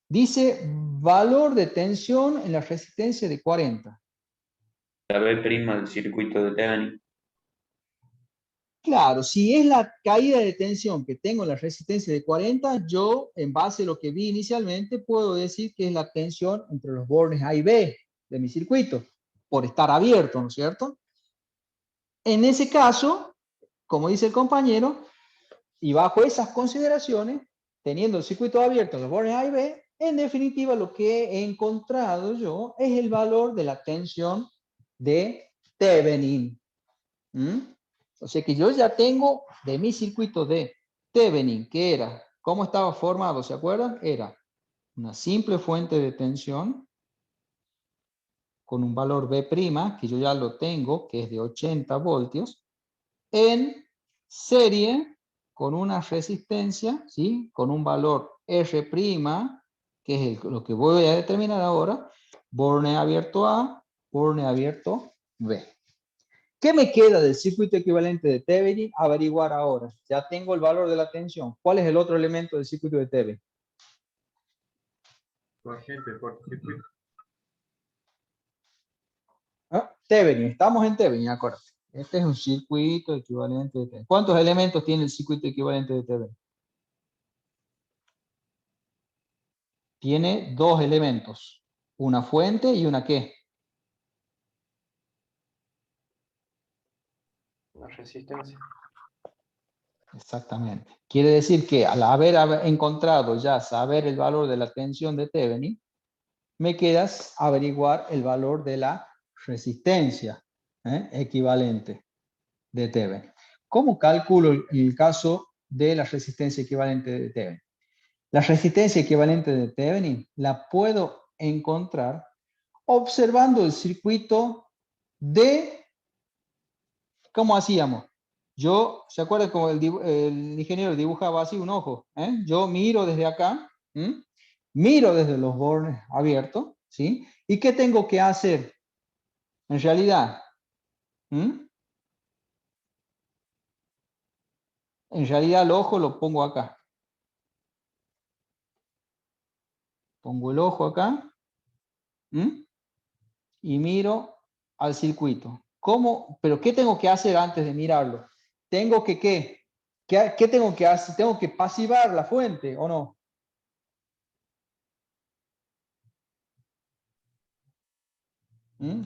Dice valor de tensión en la resistencia de 40. La B' del circuito de Thevenin. Claro, si es la caída de tensión que tengo en la resistencia de 40, yo, en base a lo que vi inicialmente, puedo decir que es la tensión entre los bornes A y B de mi circuito, por estar abierto, ¿no es cierto? En ese caso, como dice el compañero, y bajo esas consideraciones, teniendo el circuito abierto en los bornes A y B, en definitiva lo que he encontrado yo es el valor de la tensión de Thevenin. O sea que yo ya tengo de mi circuito de Thevenin, que era, ¿cómo estaba formado? ¿Se acuerdan? Era una simple fuente de tensión con un valor B', que yo ya lo tengo, que es de 80 voltios, en serie con una resistencia, ¿sí?, con un valor R', que es lo que voy a determinar ahora, borne abierto A, borne abierto B. ¿Qué me queda del circuito equivalente de Thevenin? Averiguar ahora. Ya tengo el valor de la tensión. ¿Cuál es el otro elemento del circuito de Thevenin? Corriente de cortocircuito. Thevenin, estamos en Thevenin, acuérdate. Este es un circuito equivalente de Thevenin. ¿Cuántos elementos tiene el circuito equivalente de Thevenin? Tiene dos elementos. una fuente y una ¿qué? La resistencia. Exactamente. Quiere decir que al haber encontrado ya saber el valor de la tensión de Thevenin, me queda averiguar el valor de la resistencia equivalente de Thevenin. ¿Cómo calculo el caso de la resistencia equivalente de Thevenin? La resistencia equivalente de Thevenin la puedo encontrar observando el circuito de, ¿cómo hacíamos? ¿Se acuerdan cómo el ingeniero dibujaba así un ojo? Yo miro desde acá, miro desde los bornes abiertos, ¿sí? ¿Y qué tengo que hacer? En realidad, en realidad el ojo lo pongo acá. Pongo el ojo acá, y miro al circuito. ¿Cómo? ¿Pero qué tengo que hacer antes de mirarlo? ¿Tengo que qué? ¿Qué tengo que hacer? ¿Tengo que pasivar la fuente o no?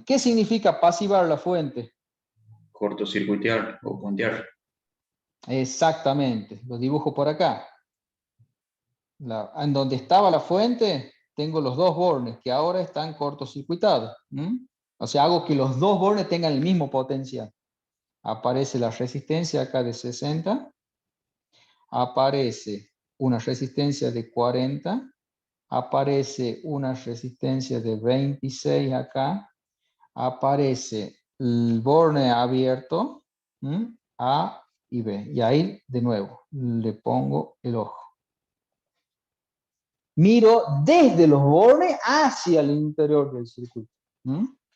¿Qué significa pasivar la fuente? Cortocircuitear o puntear. Exactamente, lo dibujo por acá. En donde estaba la fuente, tengo los dos bornes que ahora están cortocircuitados. O sea, hago que los dos bornes tengan el mismo potencial. Aparece la resistencia acá de 60. Aparece una resistencia de 40. Aparece una resistencia de 26 acá. Aparece el borne abierto, A y B. Y ahí, de nuevo, le pongo el ojo. Miro desde los bornes hacia el interior del circuito.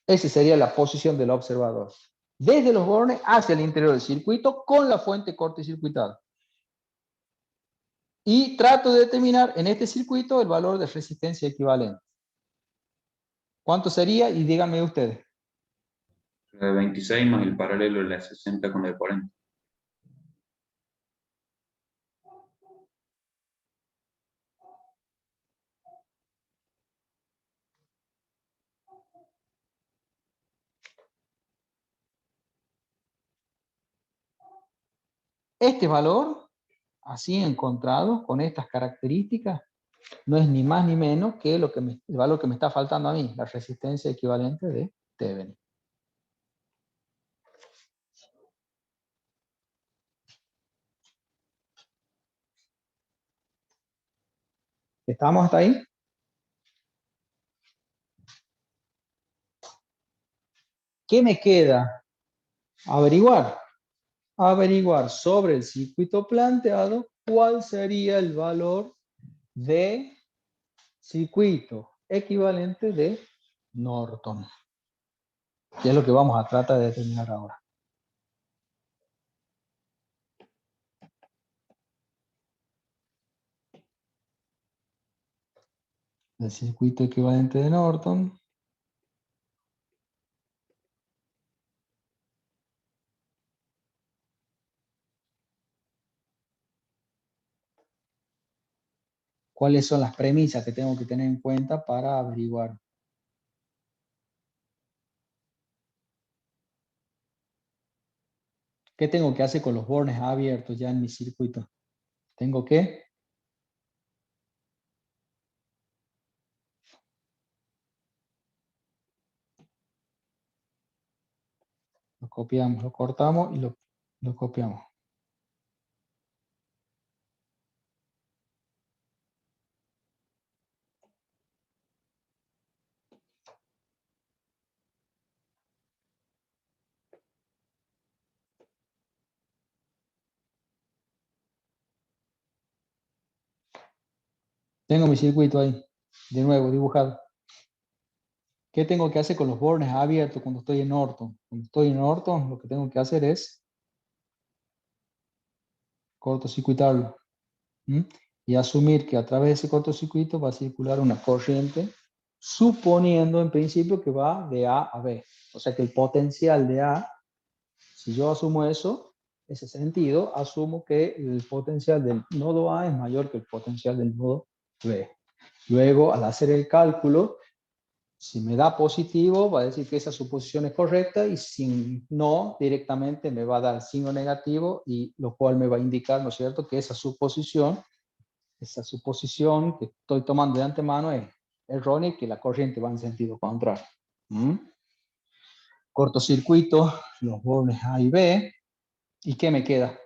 Esa sería la posición del observador. Desde los bornes hacia el interior del circuito con la fuente cortocircuitada. Y trato de determinar en este circuito el valor de resistencia equivalente. ¿Cuánto sería? Y díganme ustedes. La de 26 más el paralelo de la 60 con la de 40. Este valor, así encontrado, con estas características, no es ni más ni menos que el valor que me está faltando a mí, la resistencia equivalente de Thevenin. ¿Estamos hasta ahí? ¿Qué me queda? Averiguar. Averiguar sobre el circuito planteado cuál sería el valor de circuito equivalente de Norton. Que es lo que vamos a tratar de determinar ahora. El circuito equivalente de Norton. ¿Cuáles son las premisas que tengo que tener en cuenta para averiguar? ¿Qué tengo que hacer con los bornes abiertos ya en mi circuito? Tengo que lo copiamos, lo cortamos y lo copiamos. Tengo mi circuito ahí, de nuevo, dibujado. ¿Qué tengo que hacer con los bornes abiertos cuando estoy en Norton? Cuando estoy en Norton, lo que tengo que hacer es cortocircuitarlo. Y asumir que a través de ese cortocircuito va a circular una corriente, suponiendo en principio que va de A a B. O sea que el potencial de A, si yo asumo eso, ese sentido, asumo que el potencial del nodo A es mayor que el potencial del nodo B. Luego, al hacer el cálculo, Si me da positivo, va a decir que esa suposición es correcta, y si no, directamente me va a dar signo negativo, y lo cual me va a indicar, ¿no es cierto?, que esa suposición que estoy tomando de antemano es errónea y que la corriente va en sentido contrario. Cortocircuito los bornes A y B. ¿Y qué me queda?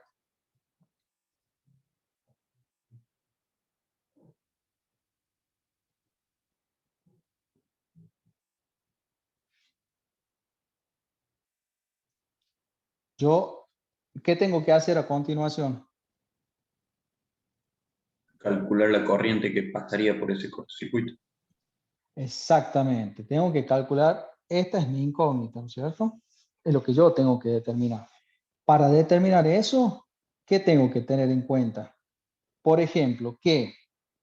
¿Qué tengo que hacer a continuación? Calcular la corriente que pasaría por ese cortocircuito. Exactamente. Tengo que calcular, esta es mi incógnita, ¿no es cierto? Es lo que yo tengo que determinar. Para determinar eso, ¿qué tengo que tener en cuenta? Por ejemplo, que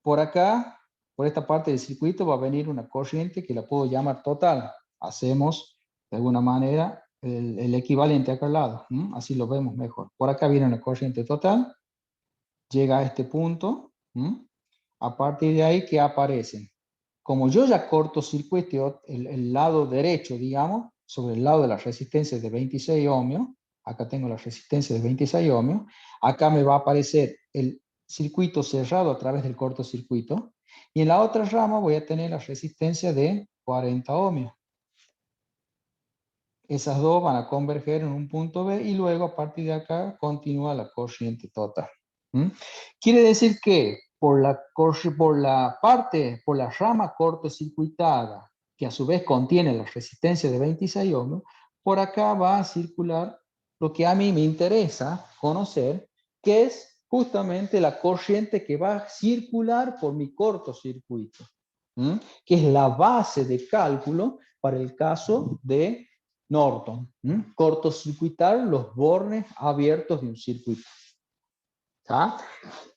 por acá, por esta parte del circuito, va a venir una corriente que la puedo llamar total. Hacemos, de alguna manera, el equivalente acá al lado. Así lo vemos mejor. Por acá viene una corriente total, llega a este punto. A partir de ahí, ¿qué aparecen? Como yo ya cortocircuito el lado derecho, digamos, sobre el lado de la resistencia de 26 ohmios, acá tengo la resistencia de 26 ohmios, acá me va a aparecer el circuito cerrado a través del cortocircuito, y en la otra rama voy a tener la resistencia de 40 ohmios. Esas dos van a converger en un punto B, y luego a partir de acá continúa la corriente total. Quiere decir que por la rama cortocircuitada, que a su vez contiene la resistencia de 26 ohmios, por acá va a circular lo que a mí me interesa conocer, que es justamente la corriente que va a circular por mi cortocircuito, que es la base de cálculo para el caso de Norton. Cortocircuitar los bornes abiertos de un circuito. ¿Tá?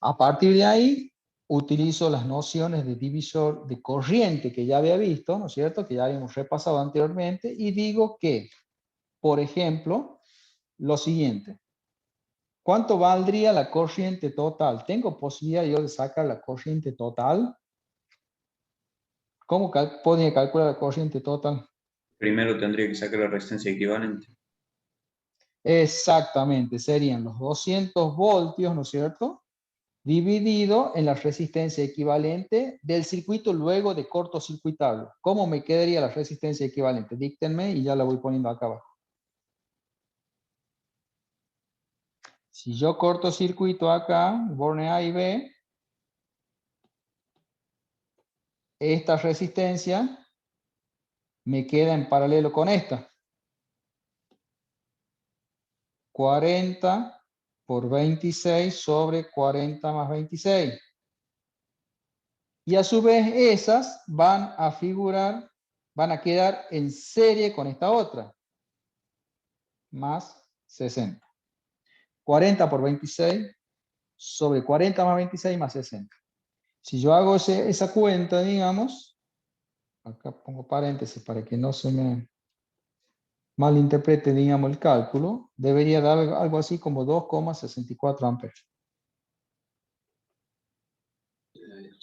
A partir de ahí, utilizo las nociones de divisor de corriente que ya había visto, ¿no es cierto?, que ya habíamos repasado anteriormente, y digo que, por ejemplo, lo siguiente. ¿Cuánto valdría la corriente total? ¿Tengo posibilidad yo de sacar la corriente total? ¿Cómo podría calcular la corriente total? Primero tendría que sacar la resistencia equivalente. Exactamente, serían los 200 voltios, ¿no es cierto?, dividido en la resistencia equivalente del circuito luego de cortocircuitarlo. ¿Cómo me quedaría la resistencia equivalente? Díctenme y ya la voy poniendo acá abajo. Si yo cortocircuito acá, borne A y B, esta resistencia me queda en paralelo con esta. 40 por 26 sobre 40 más 26. Y a su vez esas van a figurar, van a quedar en serie con esta otra. Más 60. 40 por 26 sobre 40 más 26 más 60. Si yo hago esa cuenta, digamos, acá pongo paréntesis para que no se me malinterprete, digamos, el cálculo, debería dar algo así como 2,64 amperes.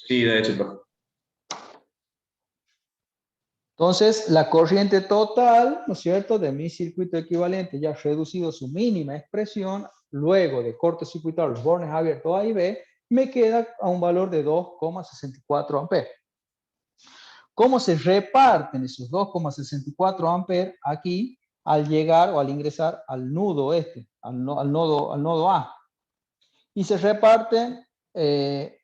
Sí, de hecho. Entonces, la corriente total, ¿no es cierto?, de mi circuito equivalente ya reducido a su mínima expresión, luego de cortocircuitar los bornes abiertos A y B, me queda a un valor de 2,64 amperes. ¿Cómo se reparten esos 2,64 amperes aquí al llegar o al ingresar al nudo al nodo A? Y se reparten,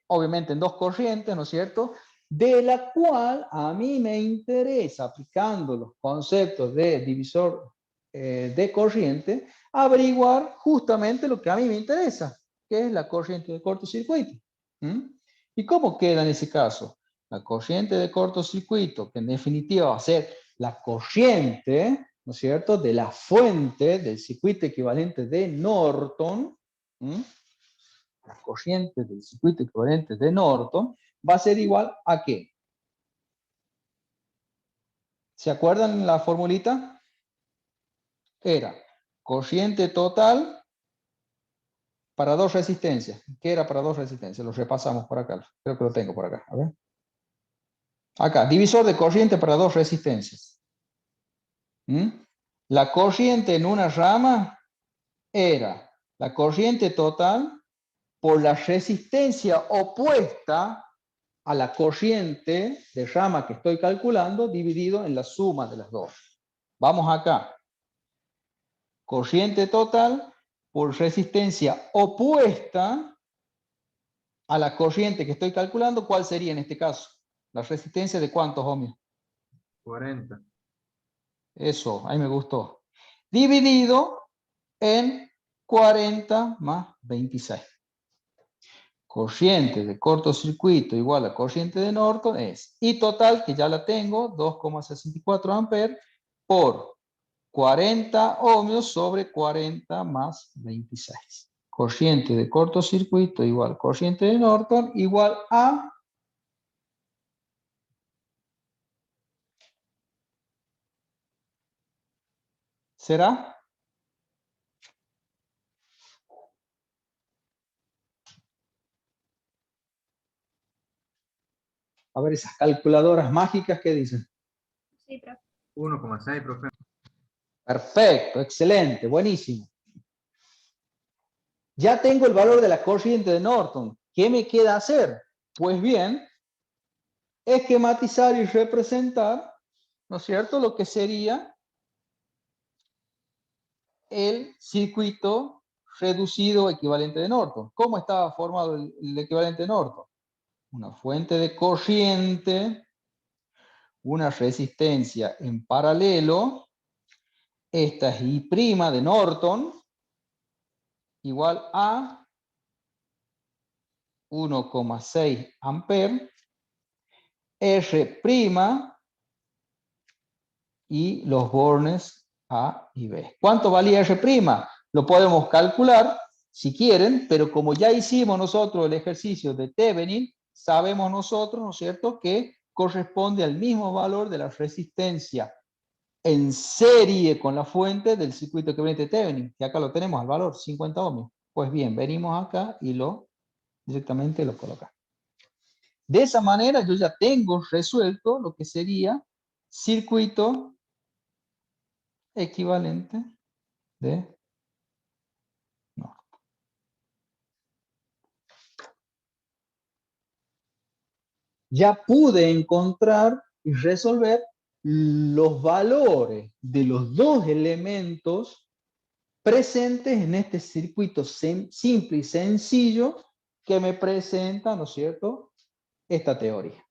obviamente, en dos corrientes, ¿no es cierto?, de la cual a mí me interesa, aplicando los conceptos de divisor de corriente, averiguar justamente lo que a mí me interesa, que es la corriente de cortocircuito. ¿Y cómo queda en ese caso? La corriente de cortocircuito, que en definitiva va a ser la corriente, ¿no es cierto?, de la fuente del circuito equivalente de Norton, la corriente del circuito equivalente de Norton, va a ser igual a ¿qué? ¿Se acuerdan la formulita? Era corriente total para dos resistencias. ¿Qué era para dos resistencias? Lo repasamos por acá. Creo que lo tengo por acá. A ver. Acá, divisor de corriente para dos resistencias. ¿Mm? La corriente en una rama era la corriente total por la resistencia opuesta a la corriente de rama que estoy calculando, dividido en la suma de las dos. Vamos acá. Corriente total por resistencia opuesta a la corriente que estoy calculando. ¿Cuál sería en este caso? ¿La resistencia de cuántos ohmios? 40. Eso, ahí me gustó. Dividido en 40 más 26. Corriente de cortocircuito igual a corriente de Norton es I total, que ya la tengo, 2,64 amperes, por 40 ohmios sobre 40 más 26. Corriente de cortocircuito igual corriente de Norton igual a... ¿Será? A ver esas calculadoras mágicas que dicen. Sí, profe. 1,6, profe. Perfecto, excelente, buenísimo. Ya tengo el valor de la corriente de Norton. ¿Qué me queda hacer? Pues bien, esquematizar y representar, ¿no es cierto?, lo que sería el circuito reducido equivalente de Norton. ¿Cómo estaba formado el equivalente de Norton? Una fuente de corriente, una resistencia en paralelo, esta es I' de Norton, igual a 1,6 amperes, R' y los bornes A y B. ¿Cuánto valía R'? Lo podemos calcular si quieren, pero como ya hicimos nosotros el ejercicio de Thevenin, sabemos nosotros, ¿no es cierto?, que corresponde al mismo valor de la resistencia en serie con la fuente del circuito equivalente de Thevenin, que acá lo tenemos al valor 50 ohmios. Pues bien, venimos acá y directamente lo colocamos. De esa manera yo ya tengo resuelto lo que sería circuito equivalente de Norton. Ya pude encontrar y resolver los valores de los dos elementos presentes en este circuito simple y sencillo que me presenta, ¿no es cierto?, esta teoría.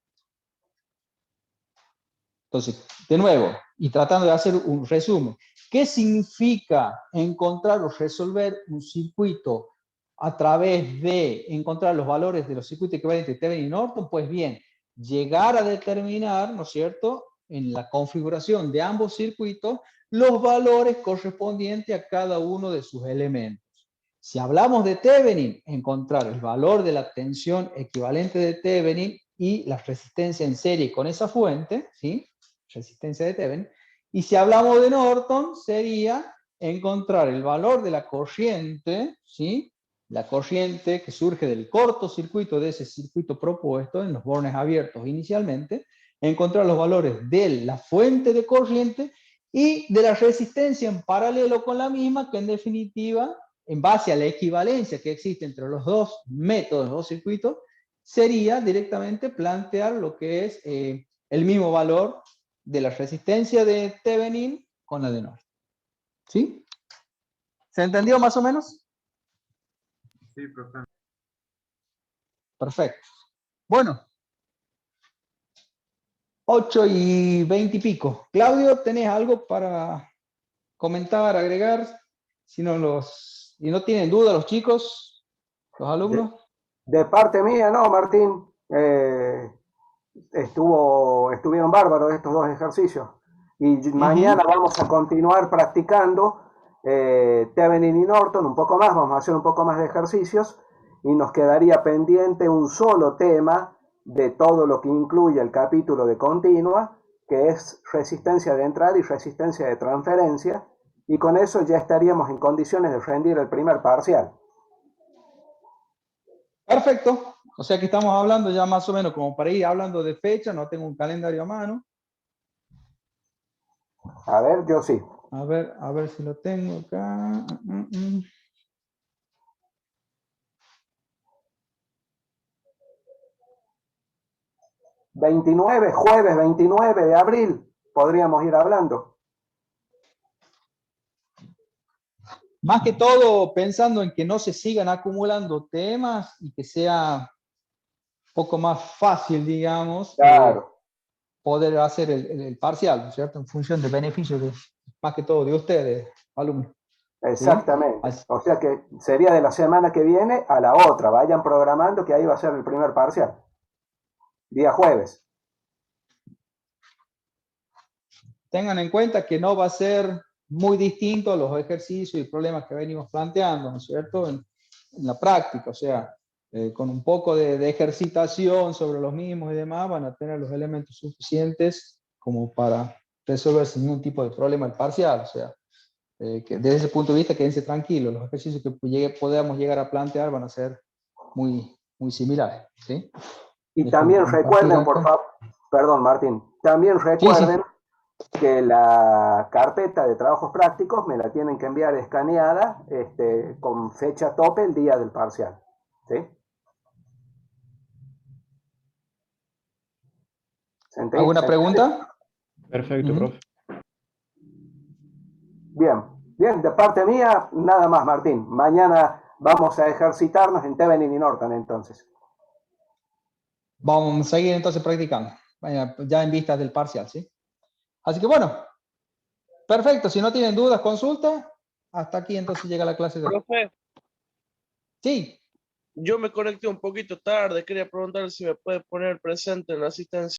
Entonces, de nuevo, y tratando de hacer un resumen, ¿qué significa encontrar o resolver un circuito a través de encontrar los valores de los circuitos equivalentes de Thevenin y Norton? Pues bien, llegar a determinar, ¿no es cierto?, en la configuración de ambos circuitos, los valores correspondientes a cada uno de sus elementos. Si hablamos de Thevenin, encontrar el valor de la tensión equivalente de Thevenin y la resistencia en serie con esa fuente, ¿sí?, resistencia de Thevenin. Y si hablamos de Norton, sería encontrar el valor de la corriente, ¿sí?, la corriente que surge del cortocircuito de ese circuito propuesto en los bornes abiertos inicialmente, encontrar los valores de la fuente de corriente y de la resistencia en paralelo con la misma, que en definitiva, en base a la equivalencia que existe entre los dos métodos, los dos circuitos, sería directamente plantear lo que es el mismo valor de la resistencia de Thevenin con la de Norton. ¿Sí? ¿Se entendió más o menos? Sí, profe. Perfecto. Bueno. 8:20 y pico. Claudio, ¿tenés algo para comentar, agregar? Si no tienen duda los chicos, los alumnos. De parte mía, no, Martín. Estuvieron bárbaros estos dos ejercicios. Y mañana vamos a continuar practicando Thevenin y Norton un poco más, vamos a hacer un poco más de ejercicios y nos quedaría pendiente un solo tema de todo lo que incluye el capítulo de continua, que es resistencia de entrada y resistencia de transferencia, y con eso ya estaríamos en condiciones de rendir el primer parcial. Perfecto. O sea que estamos hablando ya más o menos como para ir hablando de fecha, no tengo un calendario a mano. A ver, yo sí. A ver si lo tengo acá. 29, jueves 29 de abril, podríamos ir hablando. Más que todo pensando en que no se sigan acumulando temas y que sea un poco más fácil, digamos, Claro. poder hacer el parcial, ¿no es cierto? En función del beneficio más que todo de ustedes, alumnos. Exactamente. ¿Sí? O sea que sería de la semana que viene a la otra. Vayan programando que ahí va a ser el primer parcial. Día jueves. Tengan en cuenta que no va a ser muy distinto a los ejercicios y problemas que venimos planteando, ¿no es cierto? En la práctica, o sea, con un poco de ejercitación sobre los mismos y demás, van a tener los elementos suficientes como para resolver sin ningún tipo de problema el parcial, o sea, que desde ese punto de vista quédense tranquilos, los ejercicios que podamos llegar a plantear van a ser muy similares, ¿sí? Y también recuerden, por favor, perdón Martín, también recuerden que la carpeta de trabajos prácticos me la tienen que enviar escaneada con fecha tope el día del parcial. ¿Sí? ¿Alguna pregunta? Perfecto, profe. Bien, bien, de parte mía, nada más, Martín. Mañana vamos a ejercitarnos en Thevenin y Norton, entonces. Vamos a seguir entonces practicando, ya en vistas del parcial, ¿sí? Así que bueno, perfecto, si no tienen dudas, consulta. Hasta aquí entonces llega la clase de hoy. Profe, Sí. yo me conecté un poquito tarde, quería preguntar si me puede poner presente en la asistencia.